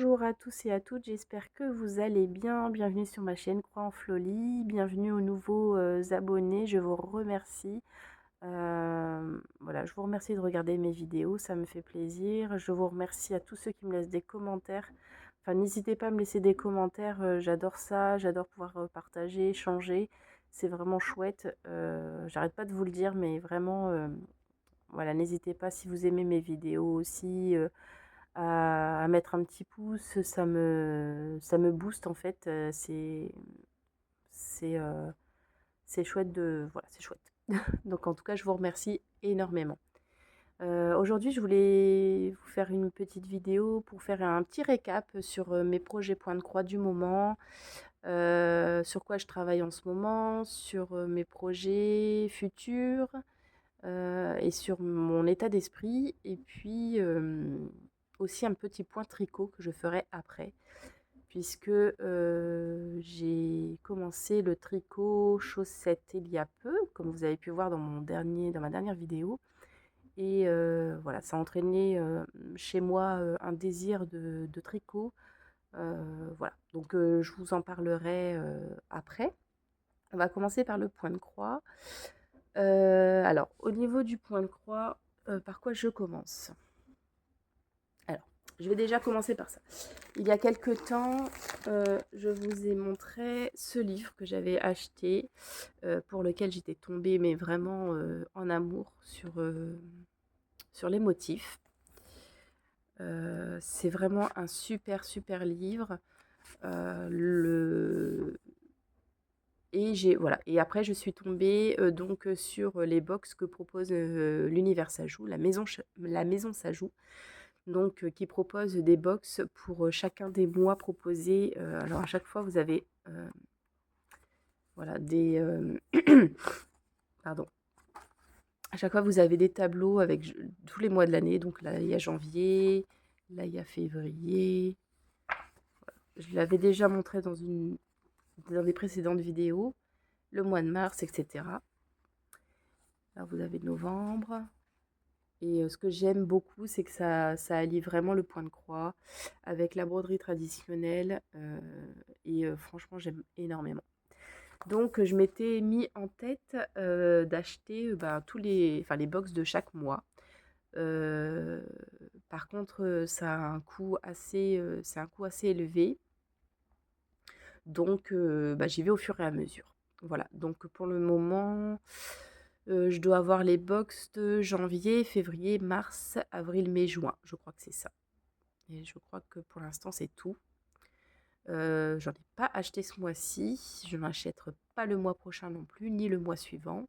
Bonjour à tous et à toutes, j'espère que vous allez bien. Bienvenue sur ma chaîne Croix en Flolie, bienvenue aux nouveaux abonnés, je vous remercie. Voilà, je vous remercie de regarder mes vidéos, ça me fait plaisir. Je vous remercie à tous ceux qui me laissent des commentaires. Enfin, n'hésitez pas à me laisser des commentaires, j'adore ça, j'adore pouvoir partager, échanger. C'est vraiment chouette. J'arrête pas de vous le dire, mais vraiment, voilà, n'hésitez pas si vous aimez mes vidéos aussi. À mettre un petit pouce, ça me booste en fait, c'est, heu, c'est chouette de voilà, c'est chouette. Donc en tout cas, je vous remercie énormément. Aujourd'hui, je voulais vous faire une petite vidéo pour faire un petit récap sur, mes projets point de croix du moment, sur quoi je travaille en ce moment, sur, mes projets futurs, et sur mon état d'esprit et puis, aussi un petit point tricot que je ferai après puisque, j'ai commencé le tricot chaussettes il y a peu, comme vous avez pu voir dans ma dernière vidéo et voilà, ça a entraîné, chez moi, un désir de tricot, voilà. Donc je vous en parlerai, après. On va commencer par le point de croix. Alors, au niveau du point de croix, par quoi je commence? Alors, je vais déjà commencer par ça. Il y a quelque temps, je vous ai montré ce livre que j'avais acheté, pour lequel j'étais tombée, mais vraiment en amour sur les motifs. C'est vraiment un super, super livre. Le Et voilà, et après je suis tombée, donc sur les box que propose, l'Univers Sajou, la maison Sajou, donc qui propose des box pour, chacun des mois proposés. Alors à chaque fois vous avez, voilà des, pardon. À chaque fois vous avez des tableaux avec tous les mois de l'année, donc là il y a janvier, là il y a février. Je l'avais déjà montré dans des précédentes vidéos, le mois de mars, et cetera. Là vous avez novembre. Et ce que j'aime beaucoup, c'est que ça allie vraiment le point de croix avec la broderie traditionnelle, et franchement, j'aime énormément. Donc je m'étais mis en tête, d'acheter, tous les box de chaque mois. Heu, Par contre, ça a un coût assez, c'est un coût assez élevé, donc j'y vais au fur et à mesure. Voilà, donc pour le moment, je dois avoir les box de janvier, février, mars, avril, mai, juin. Je crois que c'est ça et je crois que pour l'instant, c'est tout. J'en ai pas acheté ce mois-ci, je n'en achèterai pas le mois prochain non plus, ni le mois suivant.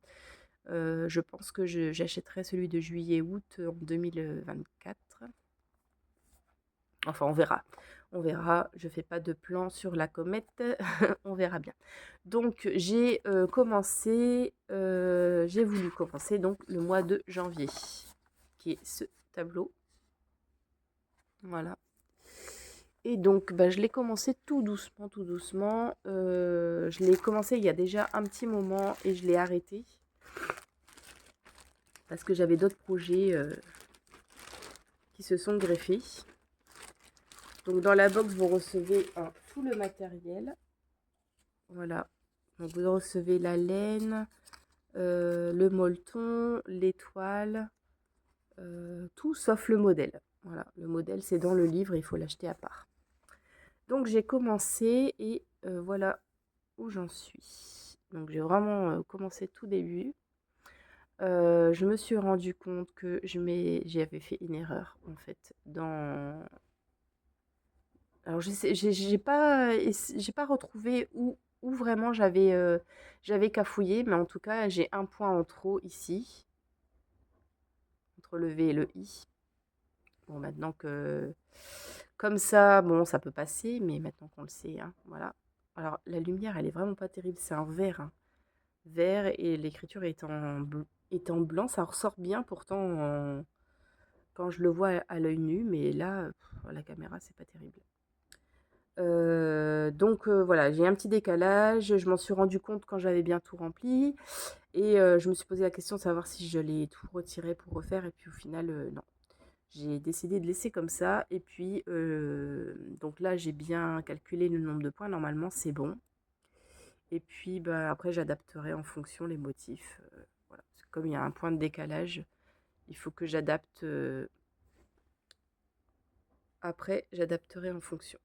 Je pense que j'achèterai celui de juillet-août en 2024. Enfin, on verra. On verra. Je fais pas de plan sur la comète. On verra bien. Donc, j'ai voulu commencer donc le mois de janvier, qui est ce tableau. Voilà. Et donc, je l'ai commencé tout doucement, tout doucement. Je l'ai commencé il y a déjà un petit moment et je l'ai arrêté parce que j'avais d'autres projets qui se sont greffés. Donc dans la box, vous recevez tout le matériel. Voilà. Donc vous recevez la laine, le molleton, l'étoile, tout sauf le modèle. Voilà, le modèle c'est dans le livre, il faut l'acheter à part. Donc j'ai commencé et voilà où j'en suis. Donc j'ai vraiment commencé tout début. Je me suis rendu compte que j'avais fait une erreur en fait dans. Alors j'ai pas retrouvé où vraiment j'avais cafouillé, mais en tout cas j'ai un point en trop ici, entre le V et le I. Bon, maintenant que comme ça, bon, ça peut passer, mais maintenant qu'on le sait, hein, voilà. Alors la lumière, elle est vraiment pas terrible, c'est un vert, hein. Vert, et l'écriture est en blanc, ça ressort bien pourtant quand je le vois à l'œil nu, mais là, la caméra, c'est pas terrible. Donc voilà, j'ai un petit décalage, je m'en suis rendu compte quand j'avais bien tout rempli et je me suis posé la question de savoir si j'allais tout retirer pour refaire et puis au final, non. j'ai décidé de laisser comme ça. Et puis, donc là, j'ai bien calculé le nombre de points. Normalement, c'est bon. Et puis, bah, après, j'adapterai en fonction les motifs. Voilà. Parce que comme il y a un point de décalage, il faut que j'adapte. Après, j'adapterai en fonction.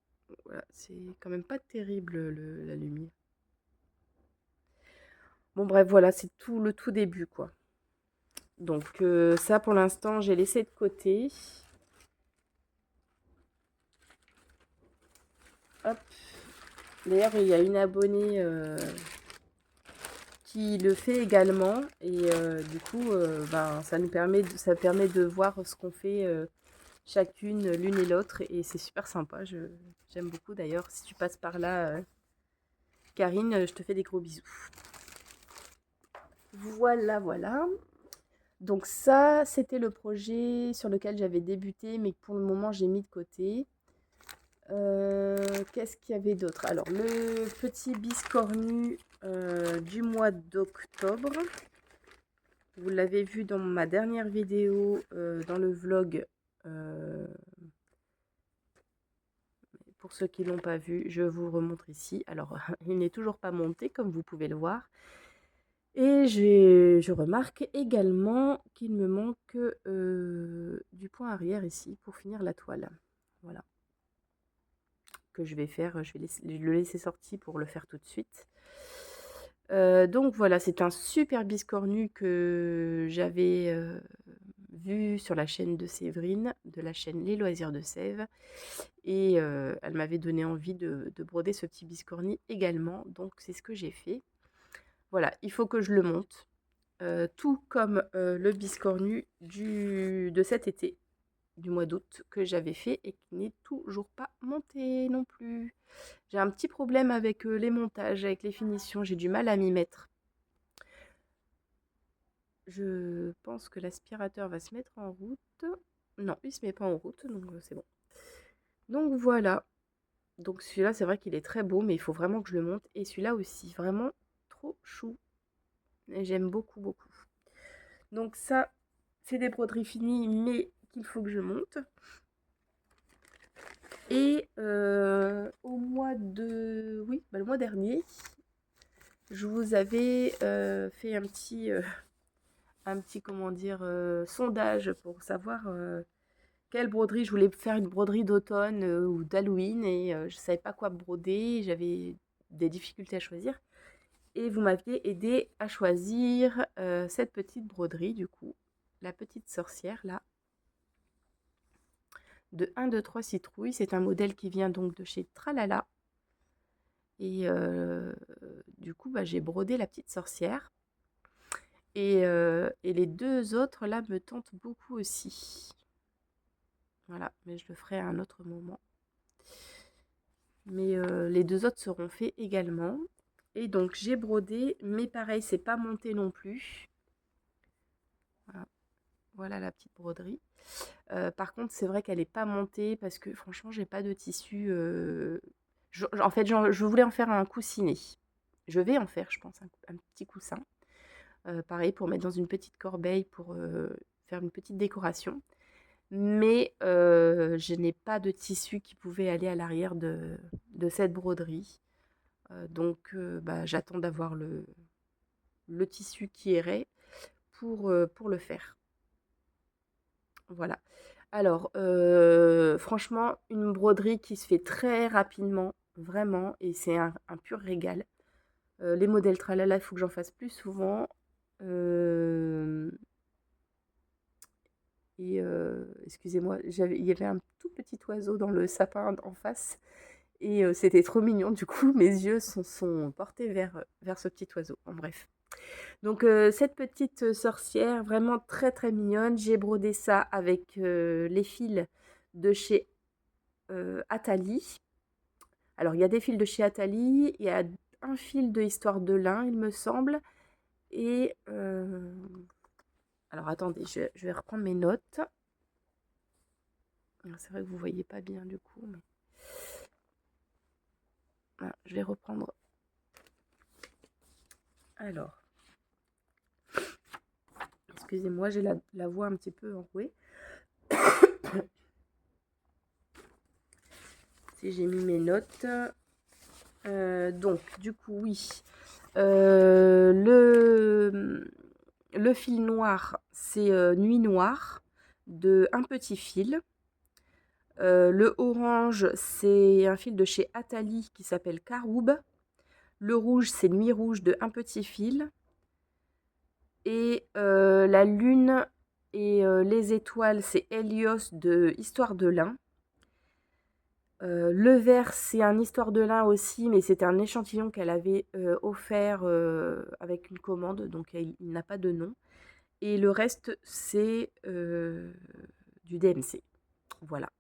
Voilà, c'est quand même pas terrible la lumière. Bon, bref, voilà, c'est tout le tout début, quoi. Donc, ça, pour l'instant, j'ai laissé de côté. Hop. D'ailleurs, il y a une abonnée qui le fait également. Et du coup, ben, ça permet de voir ce qu'on fait chacune, l'une et l'autre. Et c'est super sympa. J'aime beaucoup d'ailleurs. Si tu passes par là, Karine, je te fais des gros bisous. Voilà, voilà. Donc ça, c'était le projet sur lequel j'avais débuté, mais que pour le moment, j'ai mis de côté. Qu'est-ce qu'il y avait d'autre? Alors, le petit biscornu du mois d'octobre. Vous l'avez vu dans ma dernière vidéo, dans le vlog. Pour ceux qui ne l'ont pas vu, je vous remontre ici. Alors, il n'est toujours pas monté, comme vous pouvez le voir. Et je remarque également qu'il me manque du point arrière ici pour finir la toile. Voilà. Que je vais faire, je vais le laisser sorti pour le faire tout de suite. Donc voilà, c'est un super biscornu que j'avais vu sur la chaîne de Séverine, de la chaîne Les Loisirs de Sèvres. Et elle m'avait donné envie de broder ce petit biscornu également. Donc c'est ce que j'ai fait. Voilà, il faut que je le monte. Tout comme le biscornu de cet été, du mois d'août, que j'avais fait et qui n'est toujours pas monté non plus. J'ai un petit problème avec les montages, avec les finitions, j'ai du mal à m'y mettre. Je pense que l'aspirateur va se mettre en route. Non, il se met pas en route, donc c'est bon. Donc voilà. Donc celui-là, c'est vrai qu'il est très beau, mais il faut vraiment que je le monte. Et celui-là aussi, vraiment trop chou. J'aime beaucoup, beaucoup. Donc ça, c'est des broderies finies, mais qu'il faut que je monte. Et au mois de... Oui, bah, le mois dernier, je vous avais fait un petit, comment dire, sondage pour savoir quelle broderie. Je voulais faire une broderie d'automne ou d'Halloween et je ne savais pas quoi broder. J'avais des difficultés à choisir. Et vous m'aviez aidé à choisir cette petite broderie, du coup. La petite sorcière, là. De 1, 2, 3 citrouilles. C'est un modèle qui vient donc de chez Tralala. Et du coup, bah, j'ai brodé la petite sorcière. Et les deux autres, là, me tentent beaucoup aussi. Voilà, mais je le ferai à un autre moment. Mais les deux autres seront faits également. Et donc, j'ai brodé, mais pareil, c'est pas monté non plus. Voilà, voilà la petite broderie. Par contre, c'est vrai qu'elle n'est pas montée parce que franchement, j'ai pas de tissu. En fait, je voulais en faire un coussinet. Je vais en faire, je pense, un petit coussin. Pareil, pour mettre dans une petite corbeille pour faire une petite décoration. Mais je n'ai pas de tissu qui pouvait aller à l'arrière de cette broderie. Donc, bah, j'attends d'avoir le tissu qui irait pour le faire. Voilà. Alors, franchement, une broderie qui se fait très rapidement, vraiment, et c'est un pur régal. Les modèles tralala, il faut que j'en fasse plus souvent. Et excusez-moi, il y avait un tout petit oiseau dans le sapin en face. Et c'était trop mignon. Du coup, mes yeux sont portés vers ce petit oiseau. En bref. Donc, cette petite sorcière, vraiment très très mignonne. J'ai brodé ça avec les fils de chez Atali. Alors, il y a des fils de chez Atali. Il y a un fil de Histoire de lin, il me semble. Et... alors, attendez, je vais reprendre mes notes. C'est vrai que vous ne voyez pas bien du coup. Mais... voilà, je vais reprendre. Alors, excusez-moi, j'ai la voix un petit peu enrouée. Si j'ai mis mes notes. Donc, du coup, oui. Le fil noir, c'est Nuit Noire de Un Petit Fil. Le orange, c'est un fil de chez Atali qui s'appelle Caroube. Le rouge, c'est Nuit Rouge de Un Petit Fil. Et la lune et les étoiles, c'est Hélios de Histoire de lin. Le vert, c'est un Histoire de lin aussi, mais c'était un échantillon qu'elle avait offert avec une commande, donc il n'a pas de nom. Et le reste, c'est du DMC. Voilà.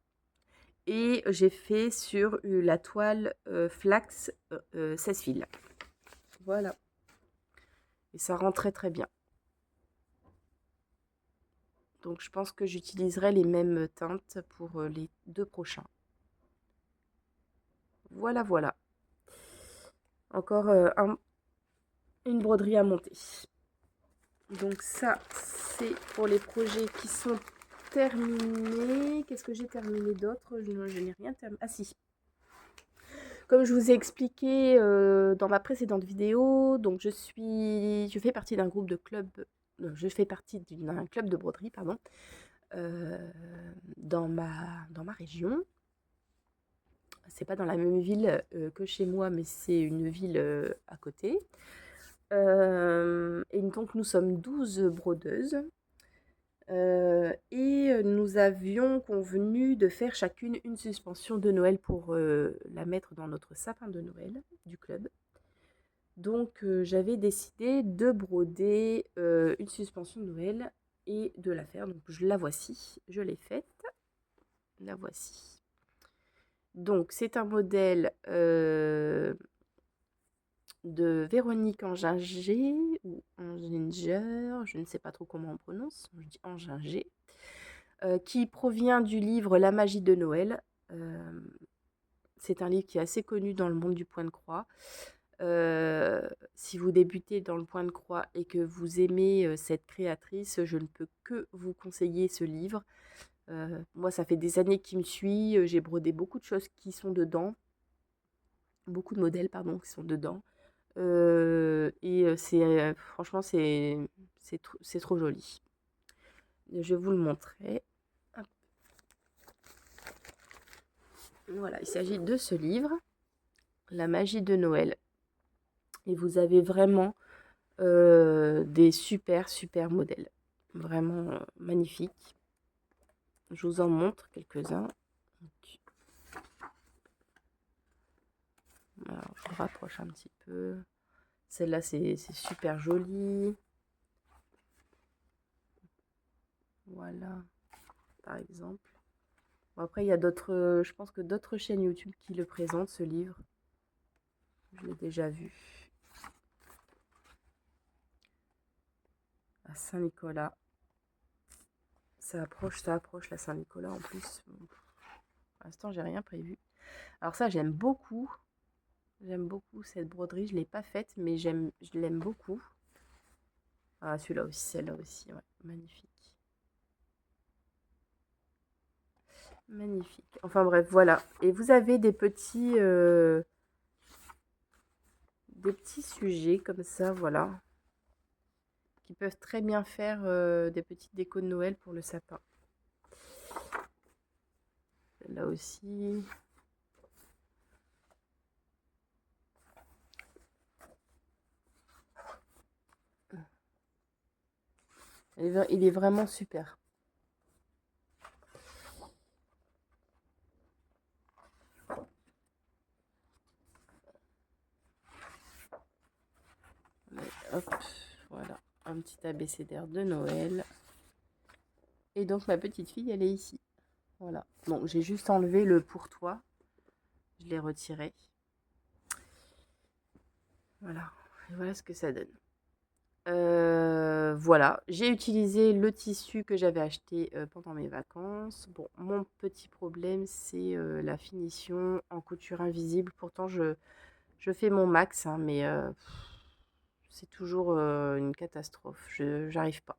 Et j'ai fait sur la toile flax 16 fils. Voilà. Et ça rend très très bien. Donc je pense que j'utiliserai les mêmes teintes pour les 2 prochains. Voilà, voilà. Encore une broderie à monter. Donc ça, c'est pour les projets qui sont terminés. Qu'est-ce que j'ai terminé d'autre? Je n'ai rien terminé. Ah si. Comme je vous ai expliqué dans ma précédente vidéo, donc je fais partie d'un groupe de club. Je fais partie d'un club de broderie, pardon, dans ma région. C'est pas dans la même ville que chez moi, mais c'est une ville à côté. Et donc nous sommes 12 brodeuses. Et nous avions convenu de faire chacune une suspension de Noël pour la mettre dans notre sapin de Noël du club. Donc j'avais décidé de broder une suspension de Noël et de la faire. Donc la voici, je l'ai faite. La voici. Donc c'est un modèle de Véronique Anginger ou Anginger, je ne sais pas trop comment on prononce, je dis Anginger, qui provient du livre La magie de Noël. C'est un livre qui est assez connu dans le monde du point de croix. Si vous débutez dans le point de croix et que vous aimez cette créatrice, je ne peux que vous conseiller ce livre. Moi, ça fait des années qu'il me suit, j'ai brodé beaucoup de choses qui sont dedans, beaucoup de modèles, pardon, qui sont dedans. Et franchement, c'est trop joli. Je vais vous le montrer. Hop. Voilà, il s'agit de ce livre, La magie de Noël. Et vous avez vraiment des super modèles. Vraiment magnifiques. Je vous en montre quelques-uns. Alors, je rapproche un petit peu. Celle-là, c'est super joli. Voilà, par exemple. Bon, après, il y a d'autres, je pense que d'autres chaînes YouTube qui le présentent, ce livre. Je l'ai déjà vu. À Saint-Nicolas. Ça approche la Saint-Nicolas en plus. Pour l'instant, j'ai rien prévu. Alors ça, j'aime beaucoup. J'aime beaucoup cette broderie. Je ne l'ai pas faite, mais je l'aime beaucoup. Ah, celui-là aussi, celle-là aussi. Ouais, magnifique. Magnifique. Enfin bref, voilà. Et vous avez des petits sujets comme ça, voilà, qui peuvent très bien faire des petites décos de Noël pour le sapin. Là aussi. Il est vraiment super. Hop, voilà, un petit abécédaire de Noël. Et donc ma petite fille, elle est ici. Voilà. Donc j'ai juste enlevé le pour toi. Je l'ai retiré. Voilà. Et voilà ce que ça donne. Voilà. J'ai utilisé le tissu que j'avais acheté pendant mes vacances. Bon, mon petit problème, c'est la finition en couture invisible. Pourtant, je fais mon max, hein, mais c'est toujours une catastrophe. J'arrive pas.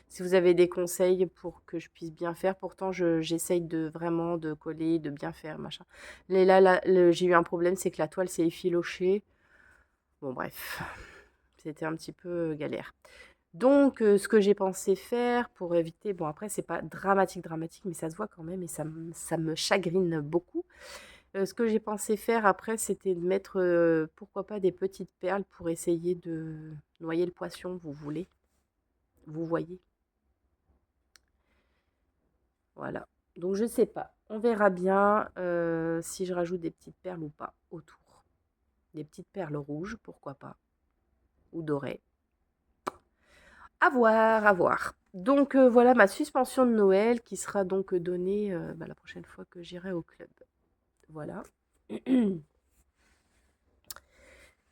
Si vous avez des conseils pour que je puisse bien faire, pourtant j'essaye de vraiment de coller, de bien faire, machin. Mais là, j'ai eu un problème, c'est que la toile s'est effilochée. Bon, bref, c'était un petit peu galère. Donc, ce que j'ai pensé faire pour éviter, bon, après, c'est pas dramatique, dramatique, mais ça se voit quand même et ça me chagrine beaucoup. Ce que j'ai pensé faire après, c'était de mettre, pourquoi pas des petites perles pour essayer de noyer le poisson, vous voyez? Voilà. Donc je sais pas. On verra bien, si je rajoute des petites perles ou pas autour. Des petites perles rouges, pourquoi pas, ou dorées. À voir, à voir. Donc voilà ma suspension de Noël qui sera donc donnée, la prochaine fois que j'irai au club. Voilà.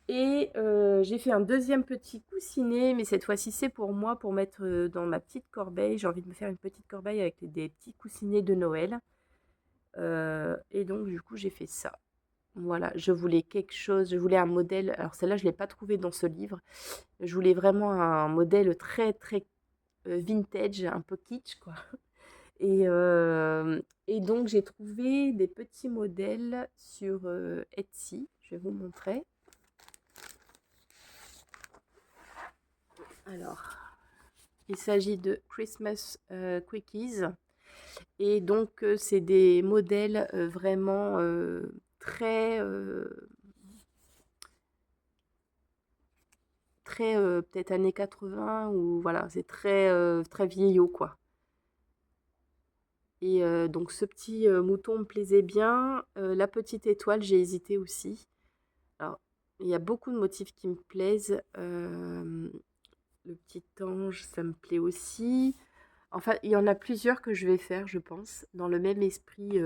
Et j'ai fait un deuxième petit coussinet, mais cette fois-ci c'est pour moi, pour mettre dans ma petite corbeille. J'ai envie de me faire une petite corbeille avec des petits coussinets de Noël. Et donc du coup j'ai fait ça. Voilà, je voulais quelque chose, je voulais un modèle. Alors celle-là je ne l'ai pas trouvé dans ce livre. Je voulais vraiment un modèle très très vintage, un peu kitsch quoi. Et, euh, et donc j'ai trouvé des petits modèles sur Etsy. Je vais vous montrer. Alors, il s'agit de Christmas Quickies. Et donc, c'est des modèles vraiment très, très peut-être années 80 ou voilà, c'est très, très vieillot quoi. Et donc, ce petit mouton me plaisait bien. La petite étoile, j'ai hésité aussi. Alors, il y a beaucoup de motifs qui me plaisent. Le petit ange, ça me plaît aussi. Enfin, il y en a plusieurs que je vais faire, je pense, dans le même esprit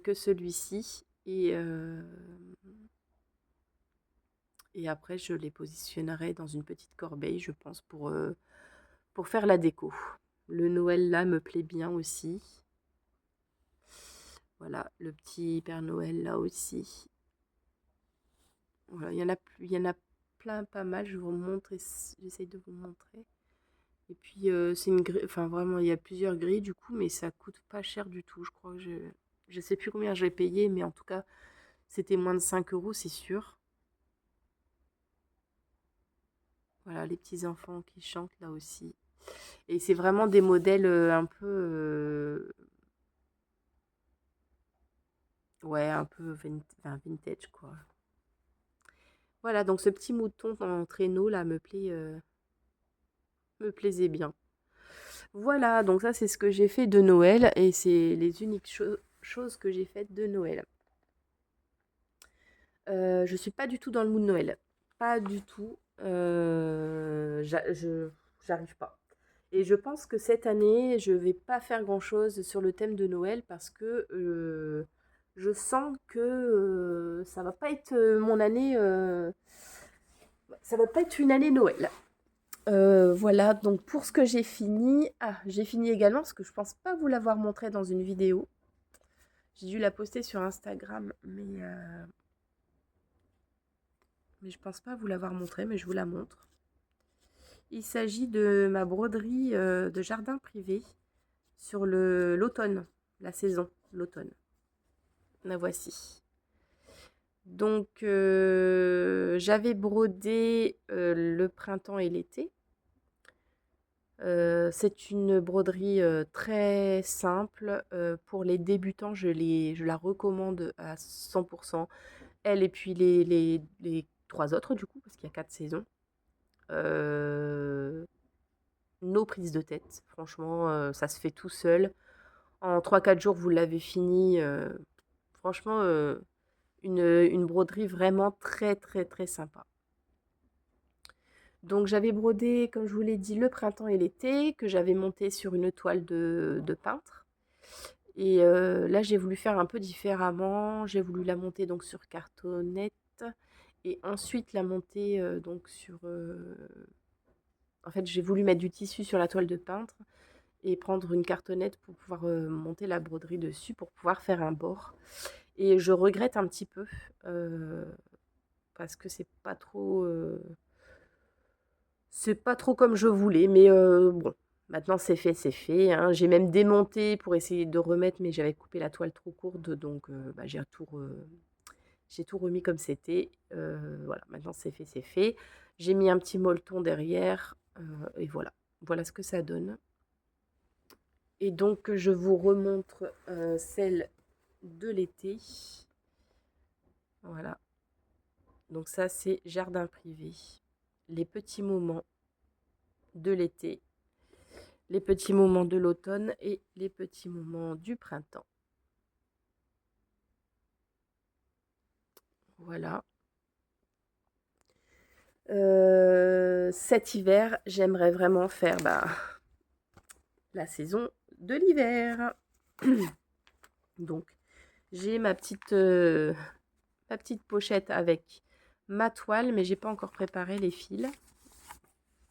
que celui-ci. Et après, je les positionnerai dans une petite corbeille, je pense, pour faire la déco. Le Noël, là, me plaît bien aussi. Voilà, le petit Père Noël, là aussi. Voilà, il y en a plein, pas mal. Je vous montre, j'essaye de vous montrer. Et puis, c'est une grille, enfin, vraiment, il y a plusieurs grilles, du coup, mais ça coûte pas cher du tout. Je crois que je sais plus combien j'ai payé, mais en tout cas, c'était moins de 5 euros, c'est sûr. Voilà, les petits enfants qui chantent là aussi. Et c'est vraiment des modèles un peu, ouais, un peu enfin, vintage, quoi. Voilà, donc ce petit mouton en traîneau là me plaisait bien. Voilà, donc ça c'est ce que j'ai fait de Noël et c'est les uniques choses que j'ai faites de Noël. Je suis pas du tout dans le mood Noël. Pas du tout. J'arrive pas. Et je pense que cette année, je vais pas faire grand-chose sur le thème de Noël parce que je sens que ça va pas être mon année. Ça va pas être une année Noël. Voilà, donc pour ce que j'ai fini. Ah, j'ai fini également parce que je pense pas vous l'avoir montré dans une vidéo. J'ai dû la poster sur Instagram, mais je pense pas vous l'avoir montré, mais je vous la montre. Il s'agit de ma broderie de jardin privé sur l'automne, la saison, l'automne. La voici. Donc, j'avais brodé le printemps et l'été. C'est une broderie très simple. Pour les débutants, je la recommande à 100%. Elle et puis les trois autres, du coup, parce qu'il y a 4 saisons. No prise de tête. Franchement, ça se fait tout seul. En 3-4 jours, vous l'avez fini. Franchement, une broderie vraiment très, très, très sympa. Donc, j'avais brodé, comme je vous l'ai dit, le printemps et l'été, que j'avais monté sur une toile de peintre. Et là, j'ai voulu faire un peu différemment. J'ai voulu la monter donc sur cartonnette et ensuite la monter donc sur... En fait, j'ai voulu mettre du tissu sur la toile de peintre et prendre une cartonnette pour pouvoir monter la broderie dessus, pour pouvoir faire un bord. Et je regrette un petit peu parce que c'est pas trop... C'est pas trop comme je voulais, mais bon, maintenant c'est fait, hein. J'ai même démonté pour essayer de remettre, mais j'avais coupé la toile trop courte, donc bah, j'ai tout remis comme c'était. Voilà, maintenant c'est fait. J'ai mis un petit molleton derrière, et voilà. Voilà ce que ça donne. Et donc je vous remontre, celle de l'été. Voilà, donc ça c'est jardin privé. Les petits moments de l'été, les petits moments de l'automne et les petits moments du printemps. Voilà. Cet hiver, j'aimerais vraiment faire la saison de l'hiver. Donc, j'ai ma petite pochette avec ma toile, mais j'ai pas encore préparé les fils.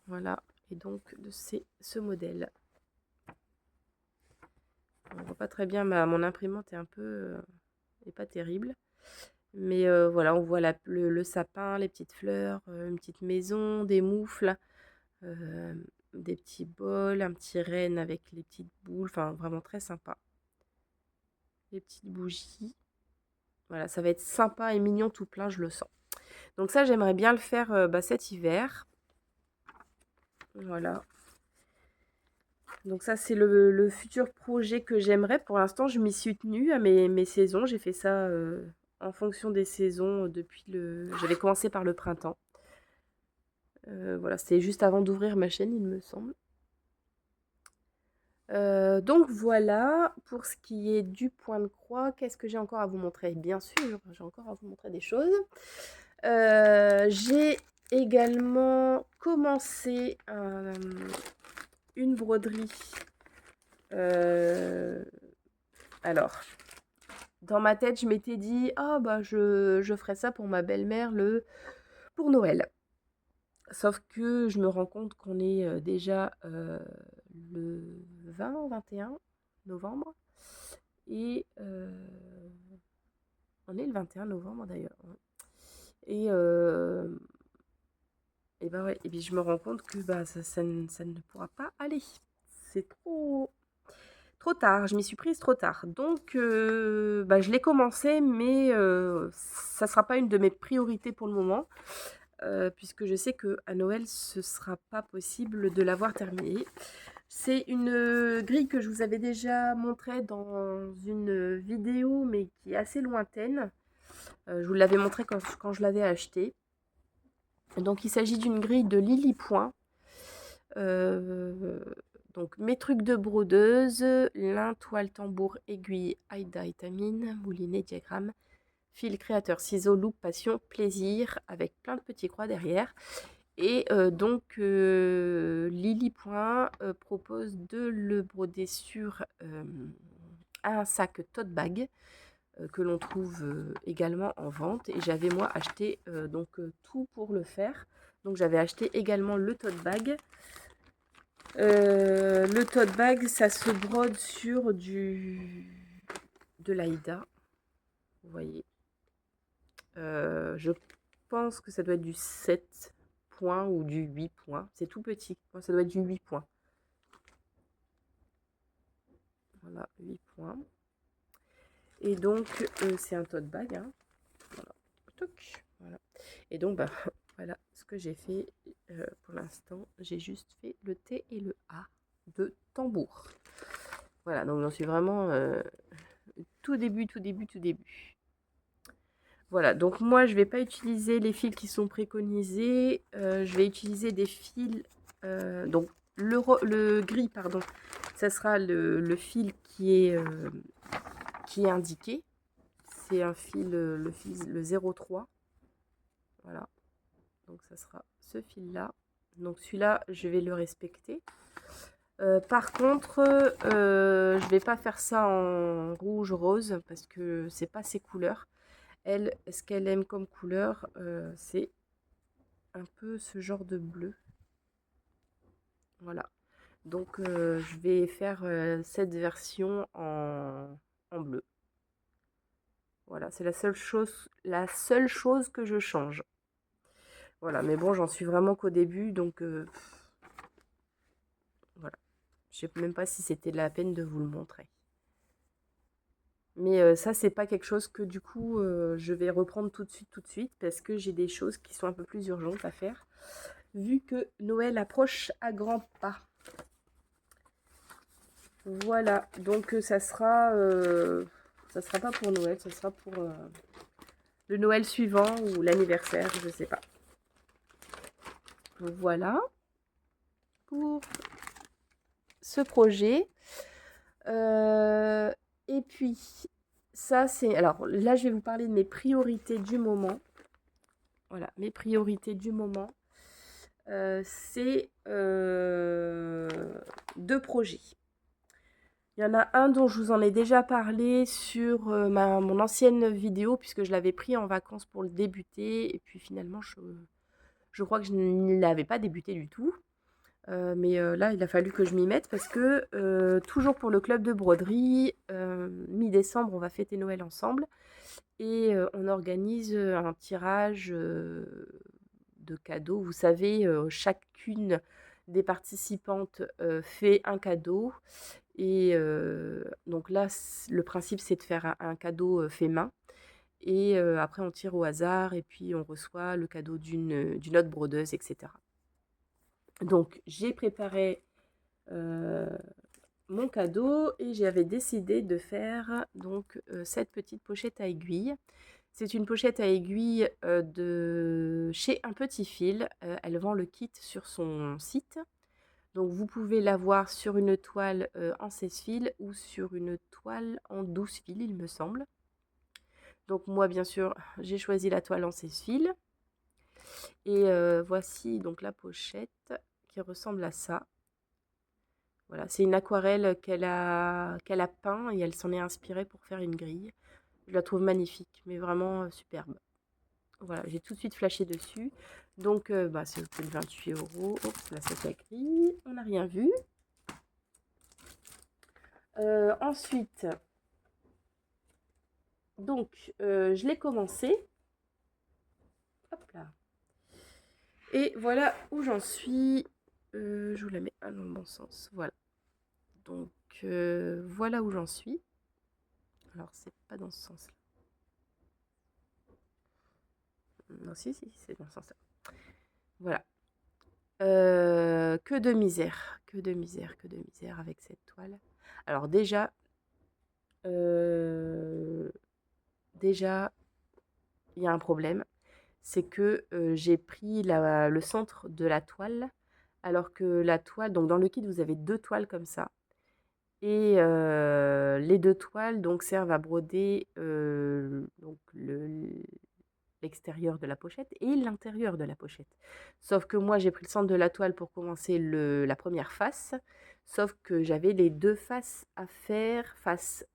Voilà, et donc c'est ce modèle. On voit pas très bien, mon imprimante est un peu est pas terrible. Mais voilà, on voit le sapin, les petites fleurs, une petite maison, des moufles, euh, des petits bols, un petit renne avec les petites boules, enfin vraiment très sympa. Les petites bougies. Voilà, ça va être sympa et mignon tout plein, je le sens. Donc ça, j'aimerais bien le faire cet hiver. Voilà. Donc ça, c'est le futur projet que j'aimerais. Pour l'instant, je m'y suis tenue à mes saisons. J'ai fait ça en fonction des saisons depuis J'avais commencé par le printemps. Voilà, c'était juste avant d'ouvrir ma chaîne, il me semble. Donc voilà, pour ce qui est du point de croix, qu'est-ce que j'ai encore à vous montrer? Bien sûr, j'ai encore à vous montrer des choses. J'ai également commencé une broderie. Alors, dans ma tête, je m'étais dit, ah bah je ferai ça pour ma belle-mère pour Noël. Sauf que je me rends compte qu'on est déjà le 20, 21 novembre. Et on est le 21 novembre d'ailleurs. Et bah ouais, et puis je me rends compte que ça ne pourra pas aller. C'est trop tard, je m'y suis prise trop tard. Donc je l'ai commencé, mais ça ne sera pas une de mes priorités pour le moment. Puisque je sais qu'à Noël, ce ne sera pas possible de l'avoir terminée. C'est une grille que je vous avais déjà montrée dans une vidéo, mais qui est assez lointaine. Je vous l'avais montré quand je l'avais achetée. Donc il s'agit d'une grille de Lily Point. Donc mes trucs de brodeuse, lin, toile, tambour, aiguille, aïda, étamine, moulinet, diagramme, fil créateur, ciseaux, loupe, passion, plaisir, avec plein de petits croix derrière. Et donc Lily Point propose de le broder sur un sac tote bag que l'on trouve également en vente. Et j'avais moi acheté tout pour le faire. Donc j'avais acheté également le tote bag. Le tote bag, ça se brode sur de l'Aïda. Vous voyez. Je pense que ça doit être du 7 points ou du 8 points. C'est tout petit. Ça doit être du 8 points. Voilà, 8 points. Et donc, c'est un tote bag. Hein. Voilà. Voilà. Et donc, voilà ce que j'ai fait pour l'instant. J'ai juste fait le T et le A de tambour. Voilà, donc j'en suis vraiment tout début. Voilà, donc moi, je ne vais pas utiliser les fils qui sont préconisés. Je vais utiliser des fils... donc, le gris, pardon, ça sera le fil qui est indiqué. C'est un fil, le 03. Voilà, donc ça sera ce fil-là. Donc celui-là, je vais le respecter. Par contre, je vais pas faire ça en rouge-rose parce que c'est pas ses couleurs. Elle, ce qu'elle aime comme couleur, c'est un peu ce genre de bleu. Voilà. Donc je vais faire cette version en bleu. Voilà, c'est la seule chose que je change. Voilà, mais bon, j'en suis vraiment qu'au début, donc voilà. Je sais même pas si c'était la peine de vous le montrer. Mais ça, c'est pas quelque chose que du coup, je vais reprendre tout de suite, parce que j'ai des choses qui sont un peu plus urgentes à faire, vu que Noël approche à grands pas. Voilà, donc ça sera pas pour Noël, ça sera pour le Noël suivant ou l'anniversaire, je sais pas. Voilà pour ce projet. Et puis, ça c'est... Alors là, je vais vous parler de mes priorités du moment. Voilà, mes priorités du moment. C'est 2 projets. Il y en a un dont je vous en ai déjà parlé sur mon ancienne vidéo, puisque je l'avais pris en vacances pour le débuter. Et puis finalement, je crois que je ne l'avais pas débuté du tout. Mais là, il a fallu que je m'y mette parce que, toujours pour le club de broderie, mi-décembre, on va fêter Noël ensemble. Et on organise un tirage de cadeaux. Vous savez, chacune des participantes fait un cadeau. Et donc là, le principe, c'est de faire un cadeau fait main. Et après, on tire au hasard et puis on reçoit le cadeau d'une autre brodeuse, etc. Donc, j'ai préparé mon cadeau et j'avais décidé de faire donc cette petite pochette à aiguille. C'est une pochette à aiguille de chez Un Petit Fil. Elle vend le kit sur son site. Donc vous pouvez l'avoir sur une toile en 16 fils ou sur une toile en 12 fils, il me semble. Donc moi, bien sûr, j'ai choisi la toile en 16 fils. Et voici donc la pochette qui ressemble à ça. Voilà, c'est une aquarelle qu'elle a peint et elle s'en est inspirée pour faire une grille. Je la trouve magnifique, mais vraiment superbe. Voilà, j'ai tout de suite flashé dessus. Donc, bah, c'est le 28 €. Oups, là, c'est écrit. On n'a rien vu. Ensuite, donc, je l'ai commencé. Hop là. Et voilà où j'en suis. Je vous la mets dans le bon sens. Voilà. Donc, voilà où j'en suis. Alors, c'est pas dans ce sens-là. Non, si, c'est dans ce sens-là. Voilà. Que de misère. Que de misère, que de misère avec cette toile. Alors, déjà, il y a un problème. C'est que j'ai pris le centre de la toile, alors que la toile, donc dans le kit, vous avez 2 toiles comme ça. Et les 2 toiles donc servent à broder donc l'extérieur de la pochette et l'intérieur de la pochette. Sauf que moi, j'ai pris le centre de la toile pour commencer la première face, sauf que j'avais les 2 faces à faire, face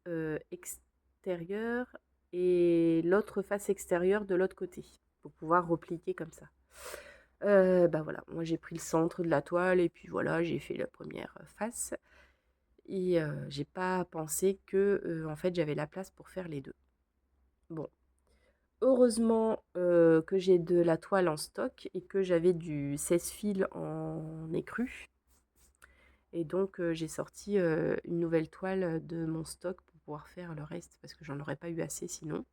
extérieure et l'autre face extérieure de l'autre côté, pour pouvoir replier comme ça. Bah voilà, moi j'ai pris le centre de la toile et puis voilà, j'ai fait la première face. Et j'ai pas pensé que, en fait, j'avais la place pour faire les 2. Bon, heureusement, que j'ai de la toile en stock et que j'avais du 16 fils en écru. Et donc j'ai sorti, une nouvelle toile de mon stock pour pouvoir faire le reste parce que j'en aurais pas eu assez sinon.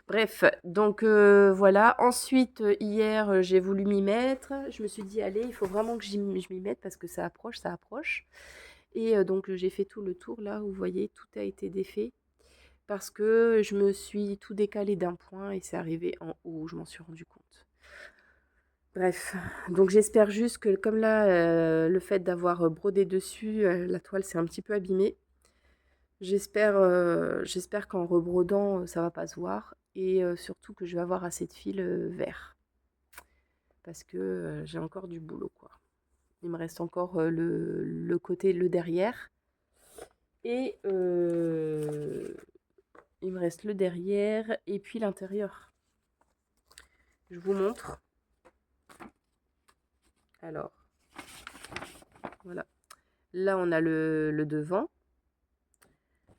Bref, donc voilà. Ensuite, hier, j'ai voulu m'y mettre. Je me suis dit: «Allez, il faut vraiment que je m'y mette parce que ça approche, ça approche». Et donc j'ai fait tout le tour là, vous voyez, tout a été défait parce que je me suis tout décalé d'un point et c'est arrivé en haut, je m'en suis rendu compte. Bref, donc j'espère juste que comme là, le fait d'avoir brodé dessus, la toile s'est un petit peu abîmée. J'espère qu'en rebrodant, ça va pas se voir et surtout que je vais avoir assez de fil vert parce que j'ai encore du boulot quoi. Il me reste encore le côté, le derrière. Et il me reste le derrière et puis l'intérieur. Je vous montre. Alors, voilà. Là, on a le devant.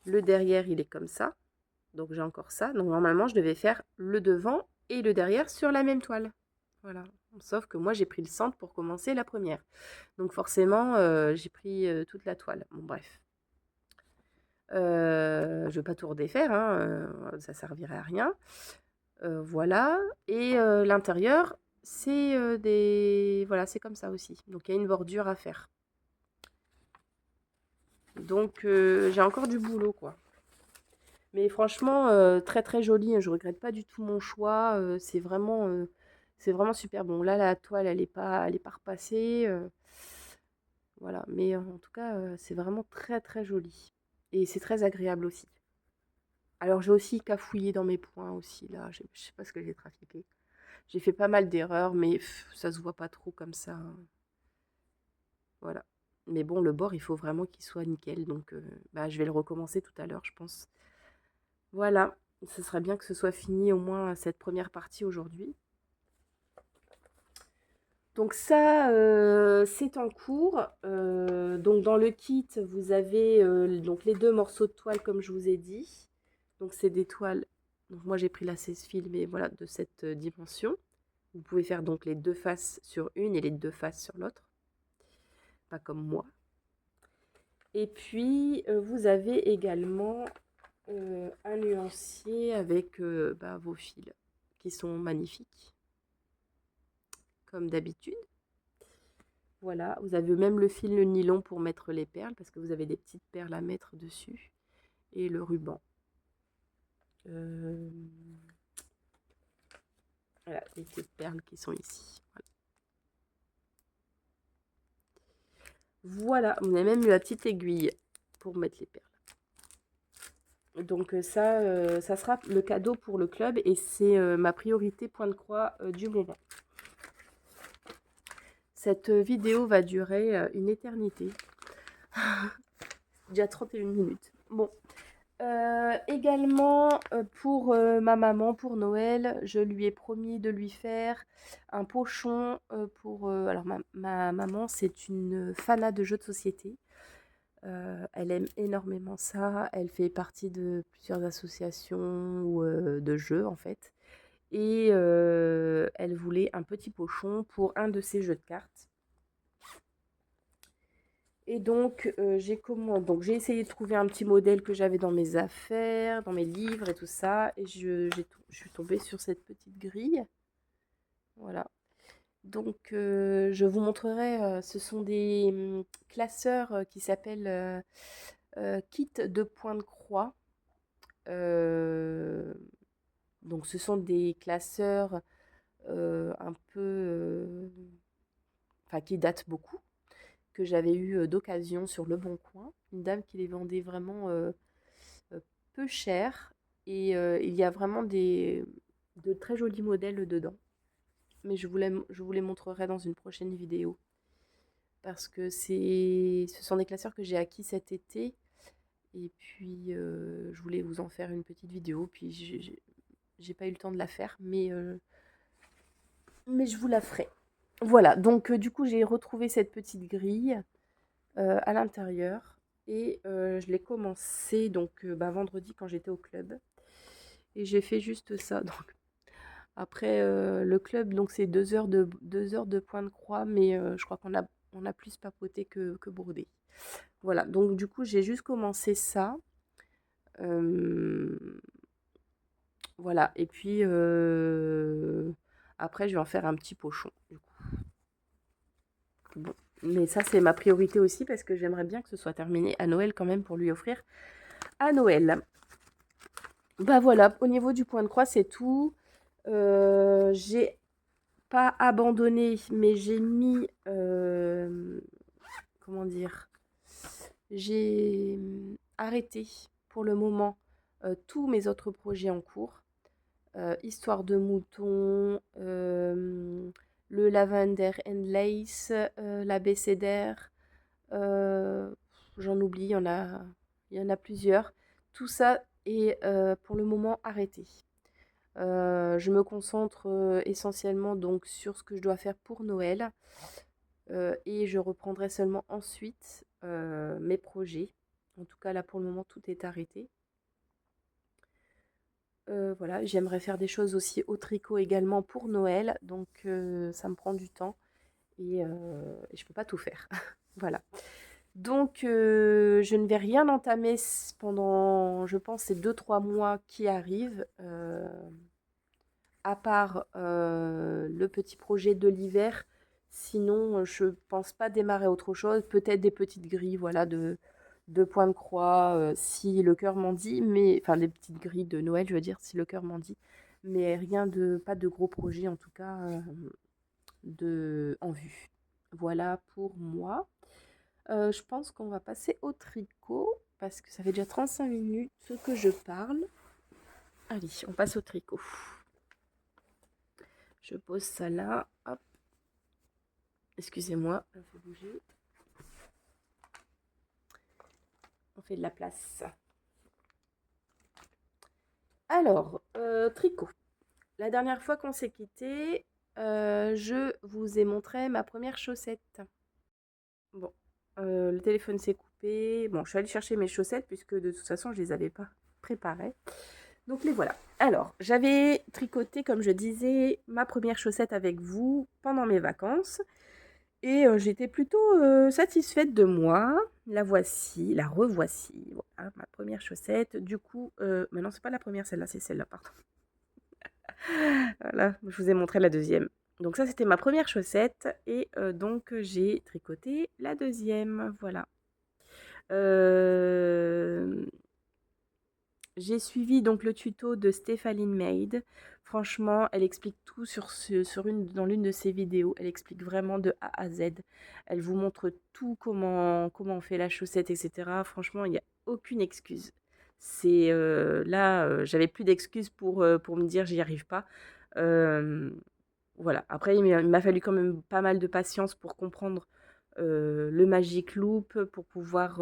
Le derrière, il est comme ça. Donc, j'ai encore ça. Donc, normalement, je devais faire le devant et le derrière sur la même toile. Voilà. Sauf que moi, j'ai pris le centre pour commencer la première. Donc forcément, j'ai pris toute la toile. Bon, bref. Je ne vais pas tout redéfaire, hein, ça servirait à rien. Voilà. Et l'intérieur, c'est des... Voilà, c'est comme ça aussi. Donc il y a une bordure à faire. Donc j'ai encore du boulot, quoi. Mais franchement, très très joli, hein, je regrette pas du tout mon choix. C'est vraiment super. Bon, là, la toile, elle est pas repassée. Voilà. Mais en tout cas, c'est vraiment très très joli. Et c'est très agréable aussi. Alors, j'ai aussi cafouillé dans mes points aussi, là. Je sais pas ce que j'ai trafiqué. J'ai fait pas mal d'erreurs, mais ça se voit pas trop comme ça, hein. Voilà. Mais bon, le bord, il faut vraiment qu'il soit nickel. Donc, bah, je vais le recommencer tout à l'heure, je pense. Voilà, ce serait bien que ce soit fini au moins cette première partie aujourd'hui. Donc ça, c'est en cours. Donc dans le kit, vous avez donc les 2 morceaux de toile comme je vous ai dit. Donc c'est des toiles, donc moi j'ai pris la 16 fils, mais voilà, de cette dimension. Vous pouvez faire donc les 2 faces sur une et les 2 faces sur l'autre. Pas comme moi. Et puis vous avez également un nuancier avec bah, vos fils qui sont magnifiques, comme d'habitude. Voilà, vous avez même le fil le nylon pour mettre les perles, parce que vous avez des petites perles à mettre dessus. Et le ruban. Voilà, les petites perles qui sont ici. Voilà, on a même eu la petite aiguille pour mettre les perles. Donc ça sera le cadeau pour le club et c'est ma priorité point de croix du moment. Cette vidéo va durer une éternité. Déjà 31 minutes. Bon. Également pour ma maman, pour Noël, je lui ai promis de lui faire un pochon pour... alors ma maman, c'est une fanat de jeux de société. Elle aime énormément ça. Elle fait partie de plusieurs associations ou de jeux en fait. Et elle voulait un petit pochon pour un de ses jeux de cartes. Et donc, j'ai essayé de trouver un petit modèle que j'avais dans mes affaires, dans mes livres et tout ça. Et je suis tombée sur cette petite grille. Voilà. Donc, je vous montrerai, ce sont des classeurs qui s'appellent kit de points de croix. Donc, ce sont des classeurs un peu... Enfin, qui datent beaucoup, que j'avais eu d'occasion sur Le Bon Coin. Une dame qui les vendait vraiment peu cher. Et il y a vraiment de très jolis modèles dedans. Mais je vous les montrerai dans une prochaine vidéo. Parce que ce sont des classeurs que j'ai acquis cet été. Et puis, je voulais vous en faire une petite vidéo. Puis, j'ai pas eu le temps de la faire. Mais je vous la ferai. Voilà, donc du coup, j'ai retrouvé cette petite grille à l'intérieur. Et je l'ai commencé donc bah, vendredi quand j'étais au club. Et j'ai fait juste ça. Donc après le club, donc c'est 2 heures de point de croix, mais je crois on a plus papoté que brodé. Voilà, donc du coup j'ai juste commencé ça. Voilà, et puis après je vais en faire un petit pochon. Du coup. Bon. Mais ça c'est ma priorité aussi parce que j'aimerais bien que ce soit terminé à Noël quand même pour lui offrir à Noël. Bah voilà, au niveau du point de croix c'est tout. J'ai pas abandonné, mais j'ai mis, comment dire, j'ai arrêté pour le moment tous mes autres projets en cours. Histoire de mouton, le lavender and lace, l'abécédaire, j'en oublie, il y en a plusieurs. Tout ça est pour le moment arrêté. Je me concentre essentiellement donc sur ce que je dois faire pour Noël et je reprendrai seulement ensuite mes projets. En tout cas là pour le moment tout est arrêté. Voilà, j'aimerais faire des choses aussi au tricot également pour Noël, donc ça me prend du temps et je peux pas tout faire. Voilà. Donc je ne vais rien entamer pendant, je pense, ces 2 3 mois qui arrivent, à part le petit projet de l'hiver. Sinon, je pense pas démarrer autre chose. Peut-être des petites grilles, voilà, de points de croix, si le cœur m'en dit, mais enfin des petites grilles de Noël, je veux dire, si le cœur m'en dit, mais rien de, pas de gros projet en tout cas en vue. Voilà pour moi. Je pense qu'on va passer au tricot parce que ça fait déjà 35 minutes que je parle. Allez, on passe au tricot. Je pose ça là. Hop. Excusez-moi, je fais bouger. On fait de la place. Alors, tricot. La dernière fois qu'on s'est quitté, je vous ai montré ma première chaussette. Bon, le téléphone s'est coupé. Bon, je suis allée chercher mes chaussettes puisque de toute façon, je les avais pas préparées. Donc les voilà. Alors, j'avais tricoté, comme je disais, ma première chaussette avec vous pendant mes vacances. Et j'étais plutôt satisfaite de moi. La voici, la revoici. Voilà, ma première chaussette. Du coup, mais non, c'est pas la première, celle-là, c'est celle-là, pardon. Voilà, je vous ai montré la deuxième. Donc ça, c'était ma première chaussette. Et donc, j'ai tricoté la deuxième. Voilà. Euh, J'ai suivi donc le tuto de Stéphaline Maid. Franchement, elle explique tout dans l'une de ses vidéos. Elle explique vraiment de A à Z. Elle vous montre tout, comment on fait la chaussette, etc. Franchement, il n'y a aucune excuse. C'est là, j'avais plus d'excuses pour me dire j'y arrive pas. Euh, voilà. Après, il m'a fallu quand même pas mal de patience pour comprendre le Magic Loop, pour pouvoir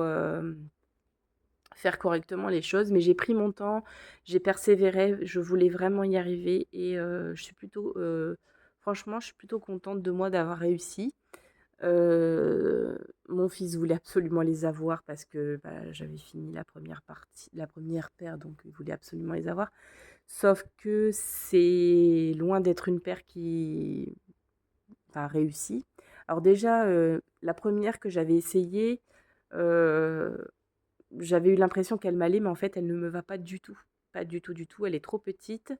faire correctement les choses, mais j'ai pris mon temps, j'ai persévéré, je voulais vraiment y arriver et je suis plutôt, franchement, je suis plutôt contente de moi d'avoir réussi. Heu, Mon fils voulait absolument les avoir parce que, bah, j'avais fini la première paire, donc il voulait absolument les avoir. Sauf que c'est loin d'être une paire qui, enfin, réussie. Alors déjà, la première que j'avais essayée, heu j'avais eu l'impression qu'elle m'allait, mais en fait, elle ne me va pas du tout. Pas du tout, du tout. Elle est trop petite.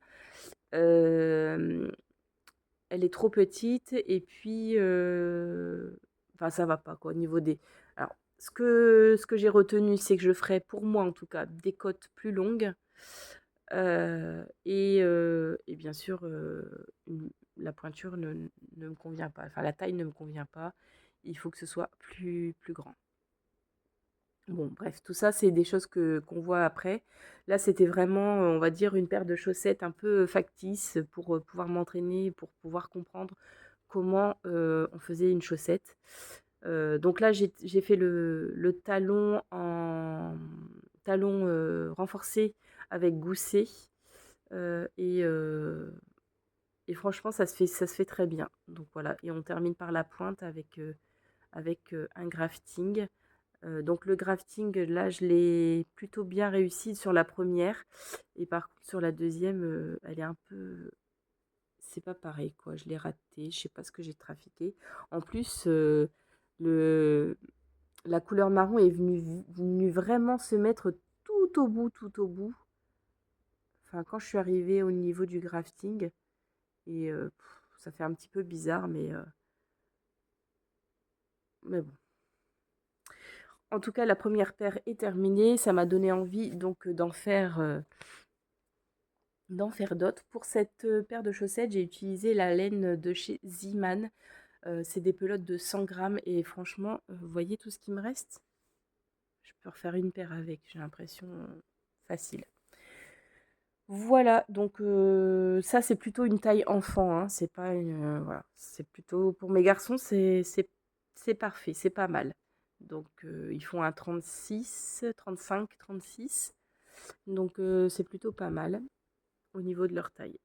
Hem, Elle est trop petite et puis, enfin, ça va pas, quoi, au niveau des, alors, ce que j'ai retenu, c'est que je ferais, pour moi en tout cas, des côtes plus longues, et bien sûr, la pointure ne me convient pas. Enfin, la taille ne me convient pas. Il faut que ce soit plus grand. Bon, bref, tout ça, c'est des choses qu'on voit après. Là, c'était vraiment, on va dire, une paire de chaussettes un peu factice pour pouvoir m'entraîner, pour pouvoir comprendre comment on faisait une chaussette. Donc là, j'ai fait le talon en talon renforcé avec gousset. Et franchement, ça se fait très bien. Donc voilà, et on termine par la pointe avec un grafting. Donc le grafting, là, je l'ai plutôt bien réussi sur la première. Et par contre, sur la deuxième, elle est un peu, c'est pas pareil, quoi. Je l'ai raté, je sais pas ce que j'ai trafiqué. En plus, le la couleur marron est venue vraiment se mettre tout au bout, tout au bout. Enfin, quand je suis arrivée au niveau du grafting, et ça fait un petit peu bizarre, mais bon. En tout cas, la première paire est terminée. Ça m'a donné envie donc d'en faire d'autres. Pour cette paire de chaussettes, j'ai utilisé la laine de chez Zeeman. C'est des pelotes de 100 grammes et franchement, vous voyez tout ce qui me reste? Je peux refaire une paire avec, j'ai l'impression, facile. Voilà, donc ça, c'est plutôt une taille enfant, hein, c'est pas une, voilà, c'est plutôt pour mes garçons, c'est parfait, c'est pas mal. Donc ils font un 36, 35, 36, donc c'est plutôt pas mal au niveau de leur taille.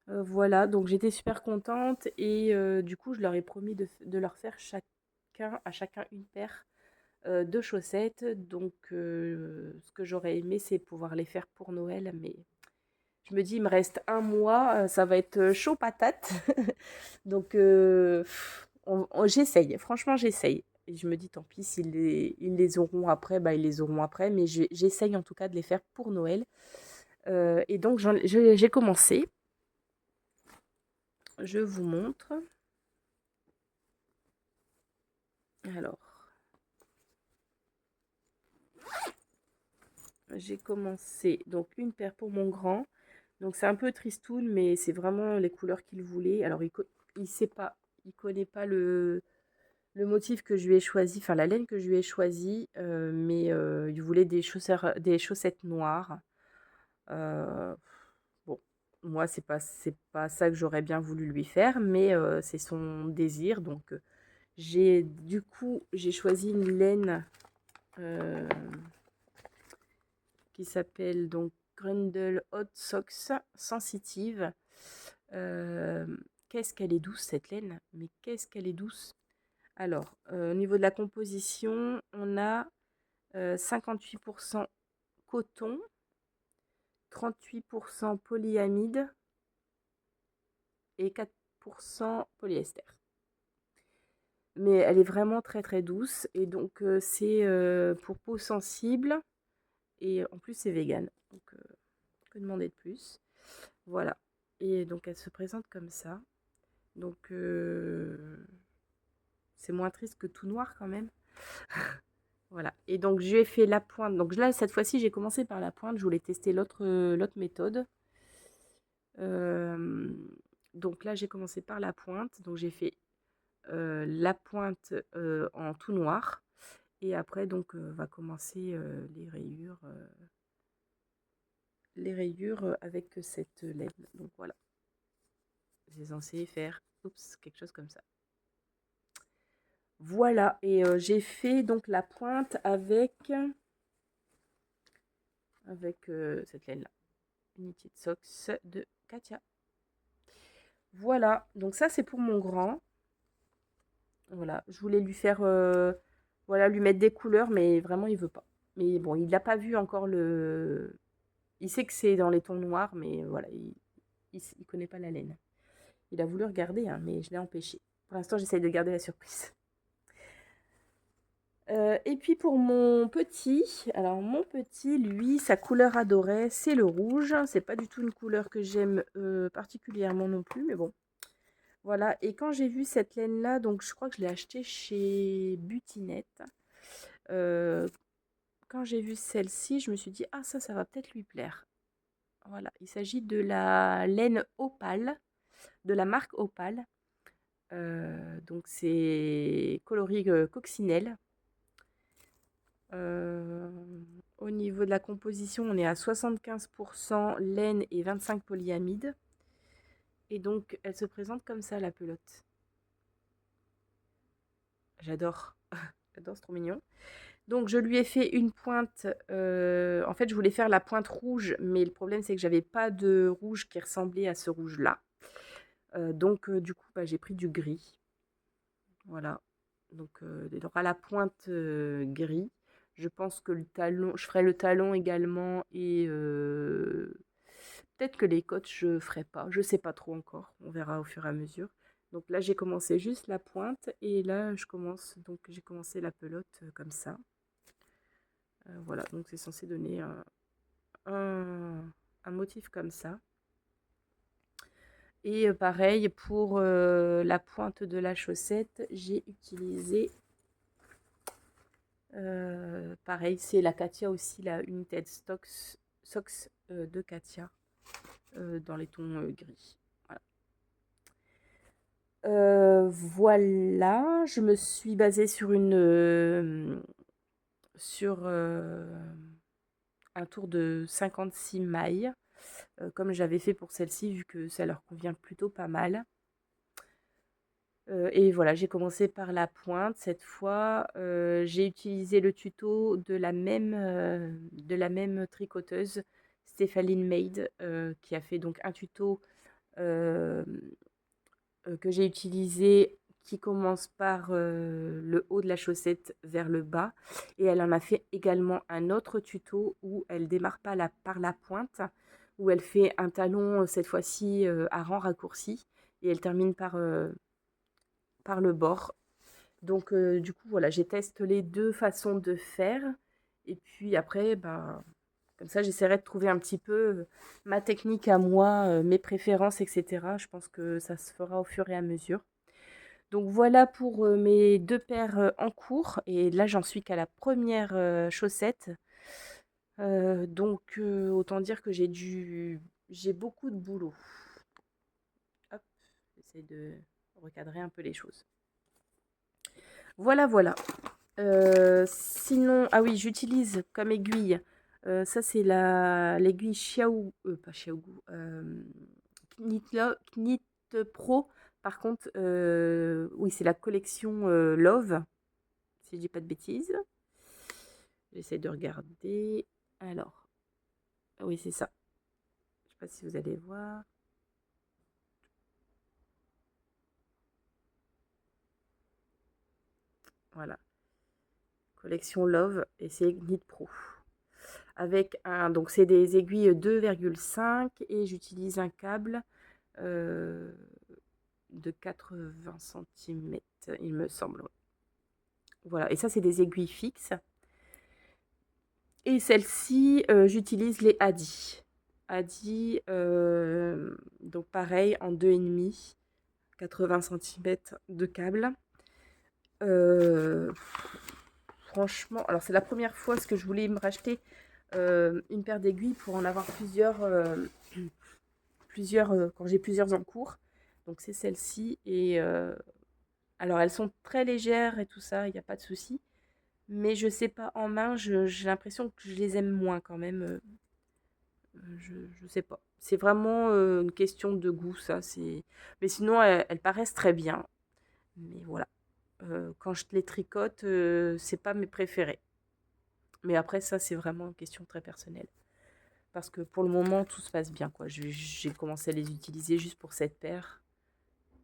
Voilà, donc j'étais super contente et du coup, je leur ai promis de leur faire à chacun une paire de chaussettes. Donc ce que j'aurais aimé, c'est pouvoir les faire pour Noël, mais Je me dis, il me reste un mois, ça va être chaud patate. Donc, j'essaye. Franchement, j'essaye. Et je me dis, tant pis, ils les auront après, bah, ils les auront après. Mais j'essaye en tout cas de les faire pour Noël. Et donc, j'ai commencé. Je vous montre. Alors, j'ai commencé. Donc, une paire pour mon grand. Donc, c'est un peu tristoun, mais c'est vraiment les couleurs qu'il voulait. Alors, il sait pas, il connaît pas le motif que je lui ai choisi, enfin la laine que je lui ai choisie, mais il voulait des chaussettes noires. Euh, bon, moi, c'est pas ça que j'aurais bien voulu lui faire, mais c'est son désir. Donc, j'ai choisi une laine euh, qui s'appelle donc Grundle Hot Socks Sensitive. Euh, Qu'est-ce qu'elle est douce cette laine, mais qu'est-ce qu'elle est douce. Alors, au niveau de la composition, on a 58% coton, 38% polyamide et 4% polyester. Mais elle est vraiment très très douce et donc c'est pour peau sensible et en plus c'est vegan. Donc que demander de plus. Voilà. Et donc elle se présente comme ça. Donc c'est moins triste que tout noir quand même. Voilà. Et donc, je lui ai fait la pointe. Donc là, cette fois-ci, j'ai commencé par la pointe. Je voulais tester l'autre méthode. Euh, donc là, j'ai commencé par la pointe. Donc, j'ai fait la pointe en tout noir. Et après, donc, va commencer les rayures avec cette laine. Donc, voilà. J'ai censé faire, quelque chose comme ça. Voilà. Et j'ai fait donc la pointe avec cette laine-là. Knitted Socks de Katia. Voilà, donc ça c'est pour mon grand. Voilà, je voulais lui faire, voilà, lui mettre des couleurs, mais vraiment il veut pas. Mais bon, il n'a pas vu encore le. Il sait que c'est dans les tons noirs, mais voilà, il connaît pas la laine. Il a voulu regarder, hein, mais je l'ai empêché. Pour l'instant, j'essaye de garder la surprise. Et puis pour mon petit, alors mon petit, lui, sa couleur adorée, c'est le rouge. C'est pas du tout une couleur que j'aime particulièrement non plus, mais bon. Voilà, et quand j'ai vu cette laine-là, donc je crois que je l'ai achetée chez Butinette. Euh, Quand j'ai vu celle-ci, je me suis dit, ah ça va peut-être lui plaire. Voilà, il s'agit de la laine Opale, de la marque Opale. Donc c'est coloris coccinelle. Euh, Au niveau de la composition, on est à 75% laine et 25 polyamide. Et donc, elle se présente comme ça, la pelote. J'adore. J'adore, c'est trop mignon. Donc, je lui ai fait une pointe. En fait, je voulais faire la pointe rouge, mais le problème, c'est que j'avais pas de rouge qui ressemblait à ce rouge-là. Donc, du coup, bah, j'ai pris du gris. Voilà. Donc, il y aura la pointe gris. Je pense que je ferai le talon également et peut-être que les côtes, je ferai pas. Je sais pas trop encore. On verra au fur et à mesure. Donc là, j'ai commencé juste la pointe et là, j'ai commencé la pelote comme ça. Voilà, donc c'est censé donner un motif comme ça. Et pareil, pour la pointe de la chaussette, j'ai utilisé, pareil, c'est la Katia aussi, la United Socks de Katia, dans les tons gris. Voilà, je me suis basée sur un tour de 56 mailles, comme j'avais fait pour celle-ci, vu que ça leur convient plutôt pas mal. Et voilà, j'ai commencé par la pointe. Cette fois, j'ai utilisé le tuto de la même tricoteuse, Stéphanie Made, qui a fait donc un tuto que j'ai utilisé qui commence par le haut de la chaussette vers le bas. Et elle en a fait également un autre tuto où elle démarre pas par la pointe, où elle fait un talon, cette fois-ci, à rang raccourci et elle termine par le bord. Donc du coup, voilà, j'ai testé les 2 façons de faire et puis après, bah, comme ça, j'essaierai de trouver un petit peu, ma technique à moi, mes préférences et cetera. Je pense que ça se fera au fur et à mesure. Donc voilà pour, mes 2 paires, en cours et là, j'en suis qu'à la première re chaussette. Donc autant dire que j'ai beaucoup de boulot. Hop, j'essaie de recadrer un peu les choses. Voilà, voilà. Sinon, ah oui, j'utilise comme aiguille, ça c'est l'aiguille Xiao, pas Xiaogu, Knit Pro. Par contre, oui, c'est la collection Love, si je dis pas de bêtises. J'essaie de regarder. Alors, oui, c'est ça. Je sais pas si vous allez voir. Voilà, collection Love et c'est Knit Pro. Avec donc c'est des aiguilles 2,5 et j'utilise un câble de 80 cm, il me semble. Voilà, et ça, c'est des aiguilles fixes. Et celle-ci, j'utilise les Adi. Adi, donc pareil, en 2,5, 80 cm de câble. Franchement, alors c'est la première fois que je voulais me racheter une paire d'aiguilles pour en avoir plusieurs, quand j'ai plusieurs en cours. Donc c'est celle-ci et alors elles sont très légères et tout ça, il n'y a pas de souci. Mais je sais pas, en main, j'ai l'impression que je les aime moins quand même. Je sais pas. C'est vraiment une question de goût, ça. Mais sinon, elles paraissent très bien. Mais voilà. Quand je les tricote, c'est pas mes préférés. Mais après, ça, c'est vraiment une question très personnelle. Parce que pour le moment, tout se passe bien, quoi. J'ai commencé à les utiliser juste pour cette paire.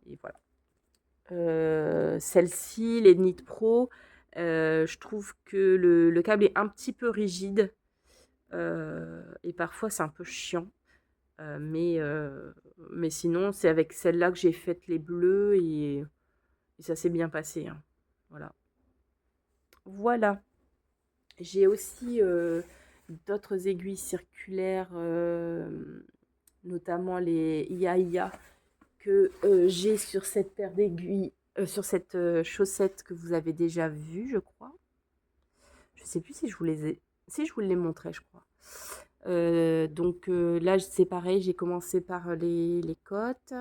Et voilà. Celle-ci, les Knit Pro, je trouve que le câble est un petit peu rigide. Et parfois, c'est un peu chiant. Mais sinon, c'est avec celle-là que j'ai fait les bleus et ça s'est bien passé, hein. Voilà. Voilà. J'ai aussi d'autres aiguilles circulaires, notamment les Ia que j'ai sur cette paire d'aiguilles, sur cette chaussette que vous avez déjà vue, je crois. Je sais plus si je vous les ai, si je vous les montrais, je crois. Donc là, c'est pareil, j'ai commencé par les côtes,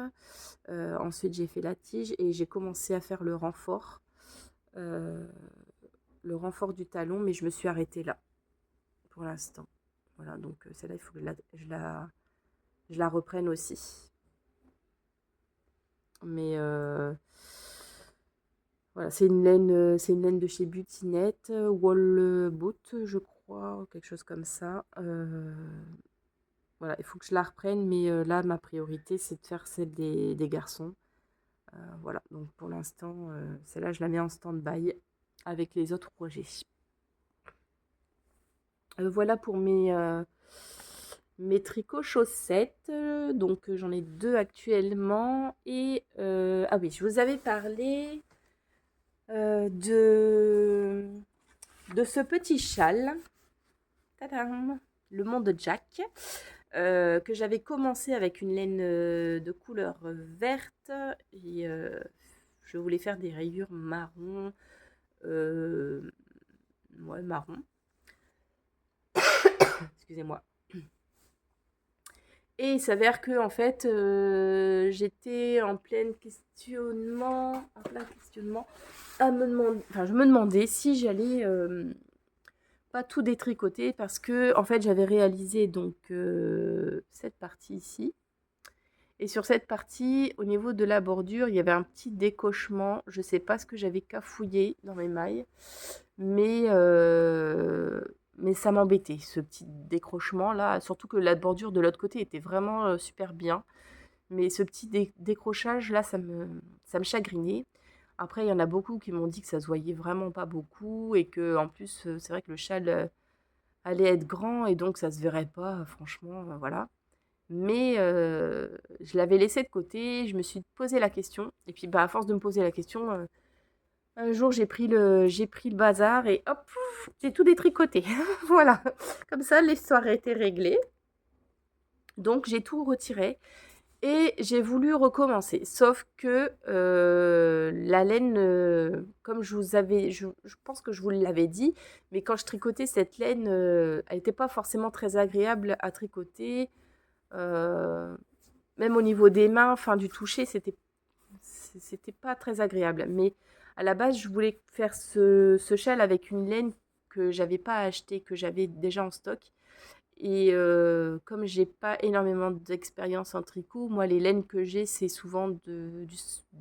ensuite j'ai fait la tige et j'ai commencé à faire euh, le renfort du talon, mais je me suis arrêtée là pour l'instant. Voilà, donc celle-là, il faut que je la reprenne aussi. Mais voilà, c'est une laine de chez Butinette, Wall Boot, je crois, quelque chose comme ça. Voilà, il faut que je la reprenne, mais là, ma priorité, c'est de faire celle des garçons. Voilà, donc pour l'instant, celle-là, je la mets en stand-by avec les autres projets. Voilà pour mes tricots chaussettes. Donc j'en ai 2 actuellement. Et ah oui, je vous avais parlé de ce petit châle. Tadam, le monde Jack. Que j'avais commencé avec une laine de couleur verte et je voulais faire des rayures marron, ouais, marron, excusez-moi. Et il s'avère que en fait j'étais en plein questionnement, enfin je me demandais si j'allais pas tout détricoter parce que en fait j'avais réalisé donc cette partie ici. Et sur cette partie, au niveau de la bordure, il y avait un petit décochement. Je ne sais pas ce que j'avais cafouillé dans mes mailles, mais, mais ça m'embêtait, ce petit décrochement là. Surtout que la bordure de l'autre côté était vraiment super bien. Mais ce petit décrochage là, ça me chagrinait. Après, il y en a beaucoup qui m'ont dit que ça se voyait vraiment pas beaucoup et que en plus, c'est vrai que le châle allait être grand et donc ça se verrait pas, franchement, voilà. Mais je l'avais laissé de côté, je me suis posé la question. Et puis, bah, à force de me poser la question, un jour, j'ai pris le bazar et hop, pouf, j'ai tout détricoté. Voilà, comme ça, l'histoire était réglée. Donc, j'ai tout retiré et j'ai voulu recommencer. Sauf que la laine, comme je pense que je vous l'avais dit, mais quand je tricotais cette laine, elle n'était pas forcément très agréable à tricoter. Euh, Même au niveau des mains, enfin du toucher, c'était pas très agréable. Mais à la base, je voulais faire ce châle avec une laine que j'avais pas acheté, que j'avais déjà en stock. Et comme j'ai pas énormément d'expérience en tricot, moi les laines que j'ai, c'est souvent de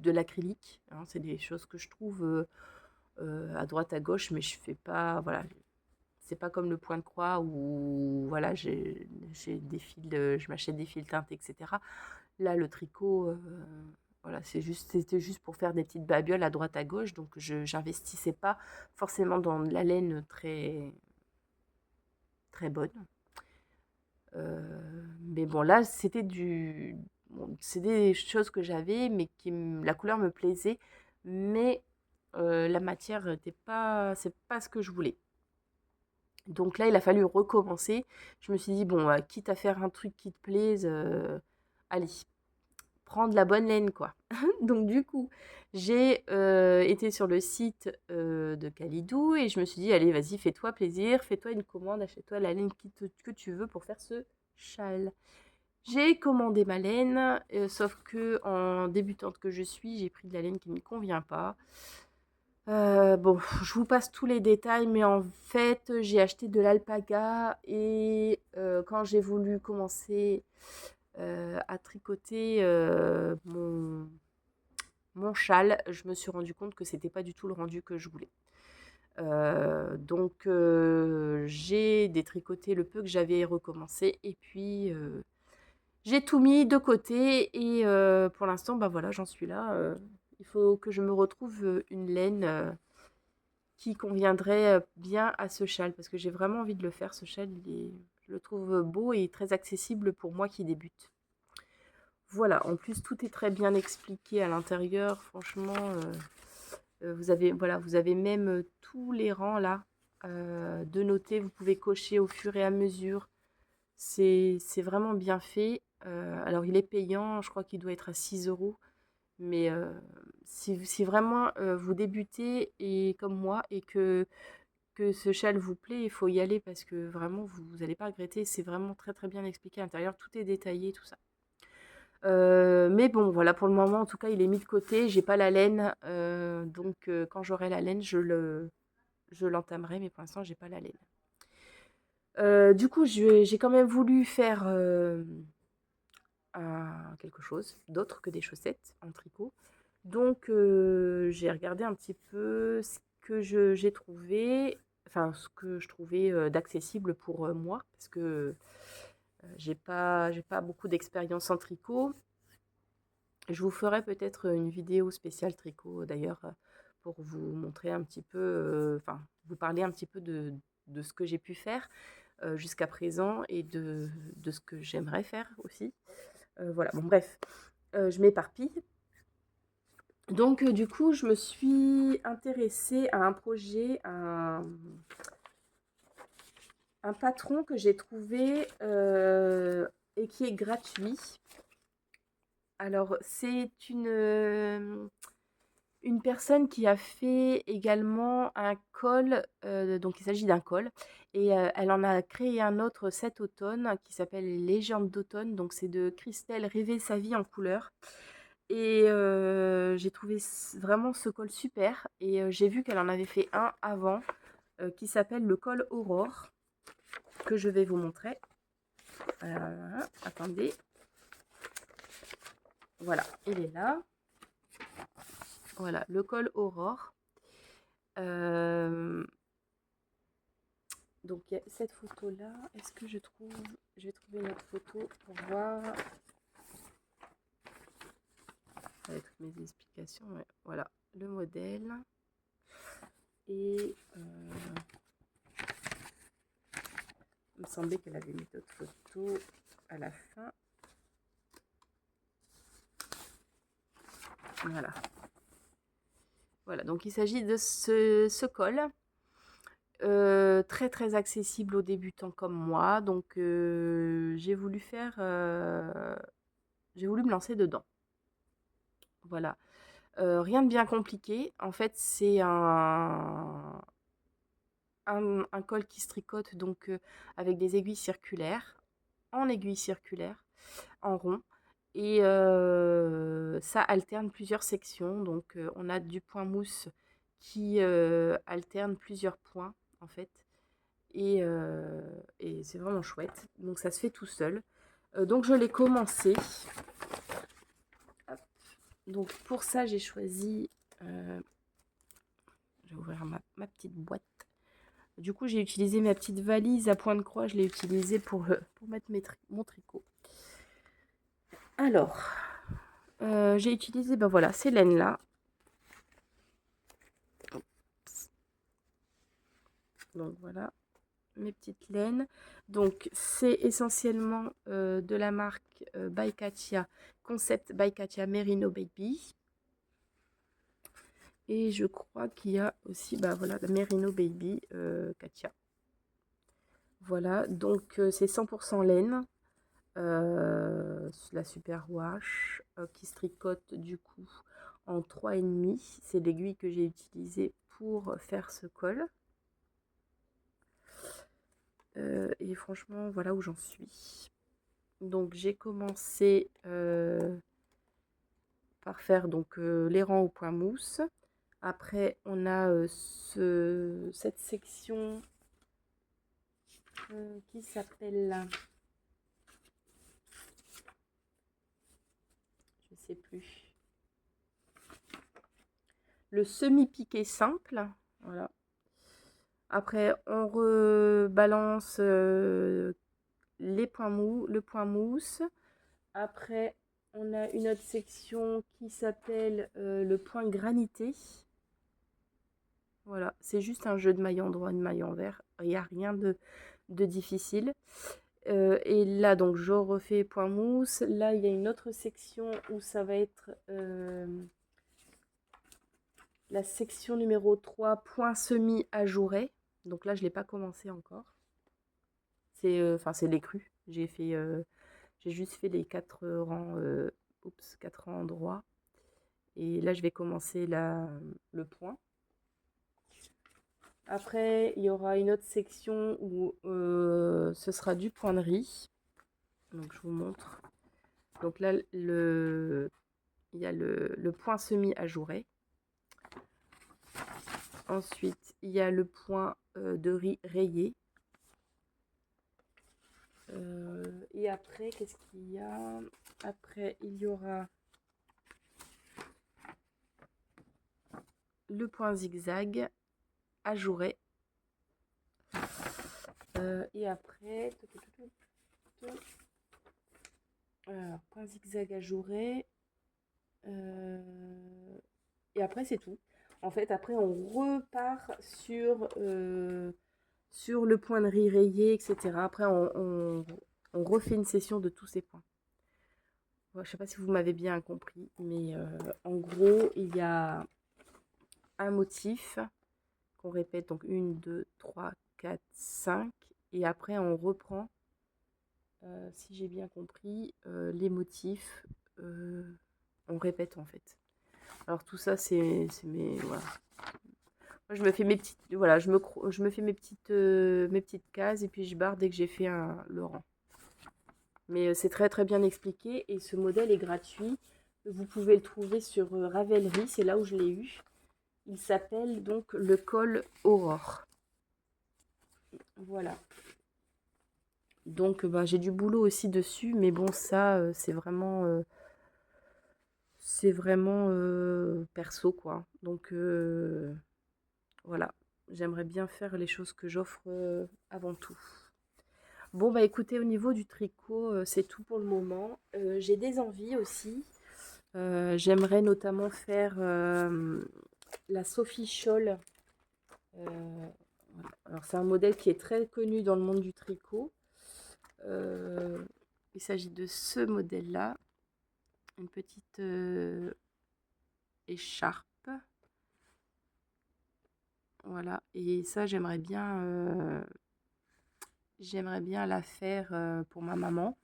l'acrylique, hein. C'est des choses que je trouve à droite à gauche, mais je fais pas, voilà, c'est pas comme le point de croix où voilà, j'ai des fils, je m'achète des fils teintes, etc. Là, le tricot, voilà, c'était juste pour faire des petites babioles à droite à gauche, donc je j'investissais pas forcément dans de la laine très très bonne. Mais bon, là, c'est des choses que j'avais, mais la couleur me plaisait, mais la matière c'est pas ce que je voulais. Donc là, il a fallu recommencer. Je me suis dit, bon, quitte à faire un truc qui te plaise, allez, prends de la bonne laine, quoi. Donc du coup, j'ai été sur le site de Kalidou et je me suis dit, allez, vas-y, fais-toi plaisir, fais-toi une commande, achète-toi la laine que tu veux pour faire ce châle. J'ai commandé ma laine, sauf que en débutante que je suis, j'ai pris de la laine qui ne me convient pas. Bon, je vous passe tous les détails, mais en fait, j'ai acheté de l'alpaga et quand j'ai voulu commencer à tricoter mon châle, je me suis rendu compte que c'était pas du tout le rendu que je voulais. Donc, j'ai détricoté le peu que j'avais recommencé et puis j'ai tout mis de côté et pour l'instant, bah voilà, j'en suis là. Il faut que je me retrouve une laine qui conviendrait bien à ce châle parce que j'ai vraiment envie de le faire. Ce châle, je le trouve beau et très accessible pour moi qui débute. Voilà, en plus tout est très bien expliqué à l'intérieur, franchement, voilà, vous avez même tous les rangs là de noter, vous pouvez cocher au fur et à mesure. C'est vraiment bien fait. Alors il est payant, je crois qu'il doit être à 6 euros. Mais si vraiment vous débutez et comme moi et que ce châle vous plaît, il faut y aller parce que vraiment vous n'allez pas regretter. C'est vraiment très très bien expliqué à l'intérieur, tout est détaillé, tout ça. Mais bon, voilà, pour le moment, en tout cas, il est mis de côté. J'ai pas la laine, donc quand j'aurai la laine, je l'entamerai, mais pour l'instant, j'ai pas la laine. Du coup, j'ai quand même voulu faire quelque chose d'autre que des chaussettes en tricot. Donc, j'ai regardé un petit peu ce que j'ai trouvé, enfin, ce que je trouvais d'accessible pour moi, parce que j'ai pas beaucoup d'expérience en tricot. Je vous ferai peut-être une vidéo spéciale tricot d'ailleurs pour vous montrer un petit peu, enfin vous parler un petit peu de ce que j'ai pu faire jusqu'à présent et de ce que j'aimerais faire aussi. Voilà, bon bref, je m'éparpille. Donc du coup, je me suis intéressée à un projet, un patron que j'ai trouvé et qui est gratuit. Alors, c'est une personne qui a fait également un col, donc il s'agit d'un col, et elle en a créé un autre cet automne qui s'appelle Légende d'automne, donc c'est de Christelle Rêver sa vie en couleur. Et j'ai trouvé vraiment ce col super, et j'ai vu qu'elle en avait fait un avant qui s'appelle le col Aurore, que je vais vous montrer. Attendez, voilà, il est là. Voilà, le col Aurore. Donc il y a cette photo là. Est-ce que je vais trouver une autre photo pour voir avec toutes mes explications. Ouais. Voilà le modèle. Et il me semblait qu'elle avait mis d'autres photos à la fin. Voilà. Voilà, donc il s'agit de ce col. Très très accessible aux débutants comme moi. Donc j'ai voulu me lancer dedans. Voilà. Rien de bien compliqué. En fait, c'est un col qui se tricote donc avec des aiguilles circulaires, en rond. Et ça alterne plusieurs sections. Donc on a du point mousse qui alterne plusieurs points en fait. Et c'est vraiment chouette. Donc ça se fait tout seul. Donc je l'ai commencé. Hop. Donc pour ça j'ai choisi... je vais ouvrir ma petite boîte. Du coup, j'ai utilisé ma petite valise à point de croix. Je l'ai utilisée pour mettre mon tricot. Alors, j'ai utilisé, ben voilà, ces laines-là. Donc voilà, mes petites laines. Donc, c'est essentiellement de la marque by Katia, Concept by Katia Merino Baby. Et je crois qu'il y a aussi, bah voilà, la Merino Baby Katia. Voilà, donc c'est 100% laine. La super wash qui se tricote du coup en 3,5. C'est l'aiguille que j'ai utilisée pour faire ce col. Et franchement, voilà où j'en suis. Donc j'ai commencé par faire donc les rangs au point mousse. Après, on a cette section qui s'appelle, je sais plus, le semi-piqué simple. Voilà. Après, on rebalance le point mousse. Après, on a une autre section qui s'appelle le point granité. Voilà, c'est juste un jeu de maille en droit, de maille envers. Il n'y a rien de difficile. Et là, donc, je refais point mousse. Là, il y a une autre section où ça va être la section numéro 3, point semi ajouré. Donc là, je ne l'ai pas commencé encore. C'est les crus. J'ai juste fait les 4 rangs, 4 rangs droits. Et là, je vais commencer le point. Après, il y aura une autre section où ce sera du point de riz. Donc, je vous montre. Donc là, il y a le point semi ajouré. Ensuite, il y a le point de riz rayé. Et après, qu'est-ce qu'il y a? Après, il y aura le point zigzag ajouré. Et après, point zigzag ajouré. Et après, c'est tout. En fait, après, on repart sur le point de riz rayé, etc. Après, on refait une session de tous ces points. Je ne sais pas si vous m'avez bien compris, mais en gros, il y a un motif qu'on répète, donc 1, 2, 3, 4, 5. Et après, on reprend, si j'ai bien compris, les motifs. On répète en fait. Alors tout ça, c'est mes... Voilà. Moi, je me fais mes petites... Voilà, je me fais mes petites cases et puis je barre dès que j'ai fait le rang. Mais c'est très très bien expliqué et ce modèle est gratuit. Vous pouvez le trouver sur Ravelry, c'est là où je l'ai eu. Il s'appelle donc le col Aurore. Voilà. Donc j'ai du boulot aussi dessus, mais bon ça c'est vraiment perso quoi. Donc voilà, j'aimerais bien faire les choses que j'offre avant tout. Bon bah écoutez, au niveau du tricot, c'est tout pour le moment. J'ai des envies aussi. J'aimerais notamment faire la Sophie Scholl. Alors c'est un modèle qui est très connu dans le monde du tricot. Il s'agit de ce modèle-là. Une petite écharpe. Voilà, et ça j'aimerais bien la faire pour ma maman,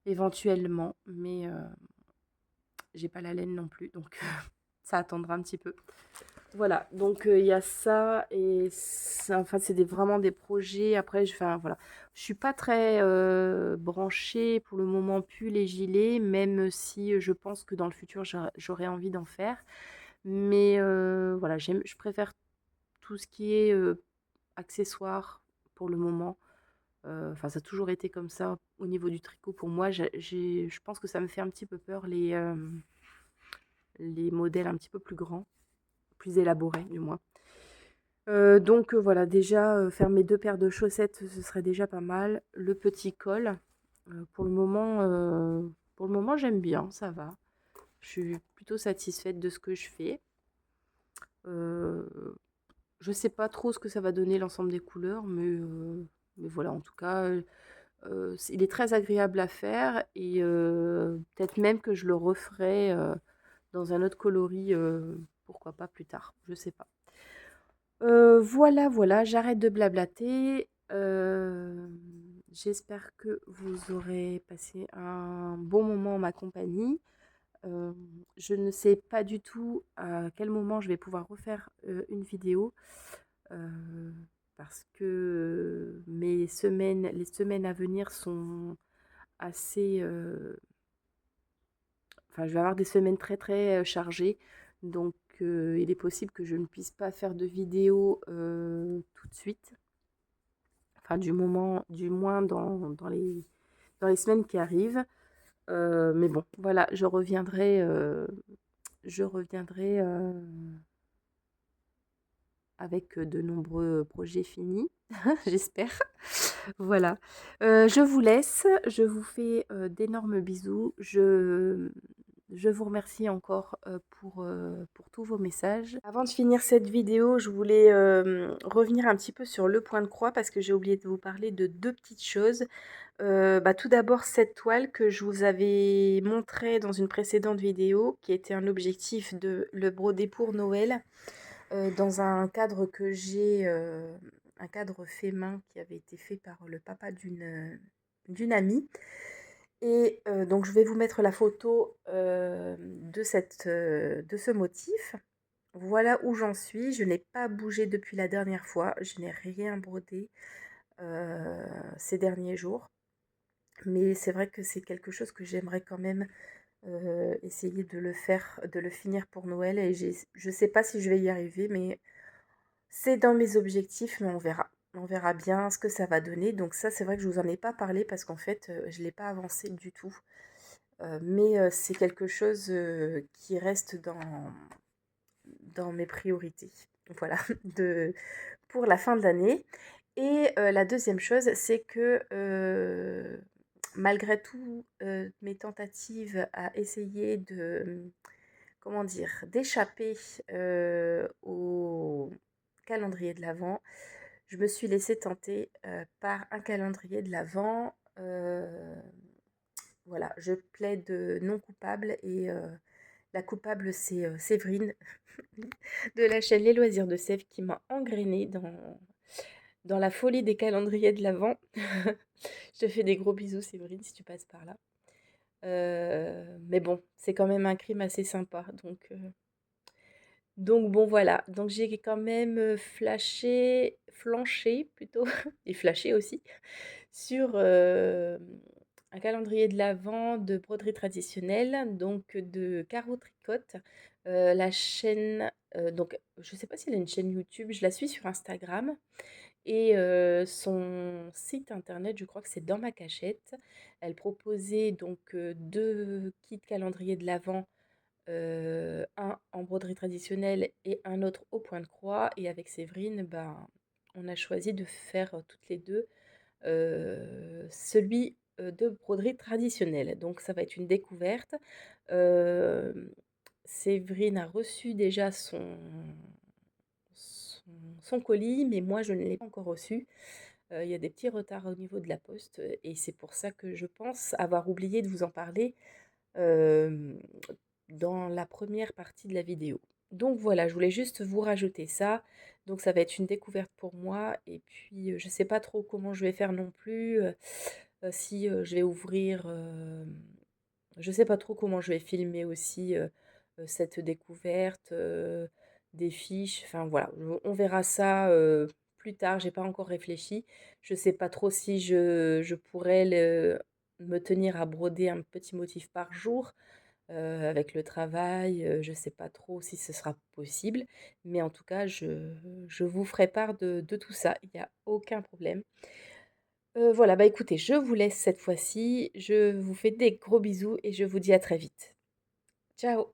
éventuellement, mais j'ai pas la laine non plus, donc ça attendra un petit peu. Voilà, donc il y a ça, et enfin, c'est vraiment des projets. Après, enfin, voilà. Je suis pas très branchée pour le moment pull et gilet, même si je pense que dans le futur, j'aurais envie d'en faire. Mais voilà, je préfère tout ce qui est accessoires pour le moment. Enfin, ça a toujours été comme ça au niveau du tricot. Pour moi, je pense que ça me fait un petit peu peur les modèles un petit peu plus grands, plus élaborés du moins. Donc voilà, déjà, faire mes 2 paires de chaussettes, ce serait déjà pas mal. Le petit col, pour le moment, j'aime bien, ça va. Je suis plutôt satisfaite de ce que je fais. Heu, je sais pas trop ce que ça va donner l'ensemble des couleurs, mais voilà, en tout cas, il est très agréable à faire, et peut-être même que je le referai, dans un autre coloris, pourquoi pas plus tard, je sais pas. Voilà, voilà, j'arrête de blablater. J'espère que vous aurez passé un bon moment en ma compagnie. Je ne sais pas du tout à quel moment je vais pouvoir refaire une vidéo, euh, parce que les semaines à venir sont assez... Enfin, je vais avoir des semaines très très chargées, donc il est possible que je ne puisse pas faire de vidéo tout de suite. Enfin, du moins dans les semaines qui arrivent. Mais bon, voilà, je reviendrai avec de nombreux projets finis, j'espère. Voilà. Je vous laisse, je vous fais d'énormes bisous. Je vous remercie encore pour tous vos messages. Avant de finir cette vidéo, je voulais revenir un petit peu sur le point de croix, parce que j'ai oublié de vous parler de 2 petites choses. Tout d'abord, cette toile que je vous avais montrée dans une précédente vidéo, qui était un objectif de le broder pour Noël, dans un cadre que j'ai, un cadre fait main qui avait été fait par le papa d'une amie. Et donc je vais vous mettre la photo de ce motif. Voilà où j'en suis. Je n'ai pas bougé depuis la dernière fois. Je n'ai rien brodé ces derniers jours. Mais c'est vrai que c'est quelque chose que j'aimerais quand même essayer de le faire, de le finir pour Noël. Et je ne sais pas si je vais y arriver, mais c'est dans mes objectifs, mais on verra. On verra bien ce que ça va donner. Donc ça, c'est vrai que je vous en ai pas parlé, parce qu'en fait, je l'ai pas avancé du tout. Mais c'est quelque chose qui reste dans mes priorités. Voilà, pour la fin de l'année. Et la deuxième chose, c'est que malgré tout mes tentatives à essayer de, comment dire, d'échapper au calendrier de l'Avent, je me suis laissée tenter par un calendrier de l'Avent. Voilà, je plaide non coupable, et la coupable, c'est Séverine de la chaîne Les Loisirs de Sèvres, qui m'a engrainée dans la folie des calendriers de l'Avent. Je te fais des gros bisous, Séverine, si tu passes par là. Mais bon, c'est quand même un crime assez sympa, donc bon, voilà. Donc j'ai quand même flanché plutôt, et flashé aussi, sur un calendrier de l'Avent de broderie traditionnelle, donc de Caro Tricotte. La chaîne, donc je ne sais pas si elle a une chaîne YouTube, je la suis sur Instagram. Et son site internet, je crois que c'est Dans ma cachette. Elle proposait donc 2 kits calendrier de l'Avent, un en broderie traditionnelle et un autre au point de croix. Et avec Séverine, ben, on a choisi de faire toutes les deux celui de broderie traditionnelle. Donc ça va être une découverte. Euh, Séverine a reçu déjà son colis, mais moi je ne l'ai pas encore reçu. Il y a des petits retards au niveau de la poste, et c'est pour ça que je pense avoir oublié de vous en parler. Euh, dans la première partie de la vidéo. Donc voilà, je voulais juste vous rajouter ça. Donc ça va être une découverte pour moi et puis, je sais pas trop comment je vais faire non plus, si, je vais ouvrir, je sais pas trop comment je vais filmer aussi, cette découverte, des fiches, enfin voilà, on verra ça, plus tard, j'ai pas encore réfléchi. Je sais pas trop si je pourrais me tenir à broder un petit motif par jour, avec le travail, je sais pas trop si ce sera possible, mais en tout cas, je vous ferai part de tout ça, il y a aucun problème. Voilà, bah, écoutez, je vous laisse cette fois-ci, je vous fais des gros bisous et je vous dis à très vite. Ciao.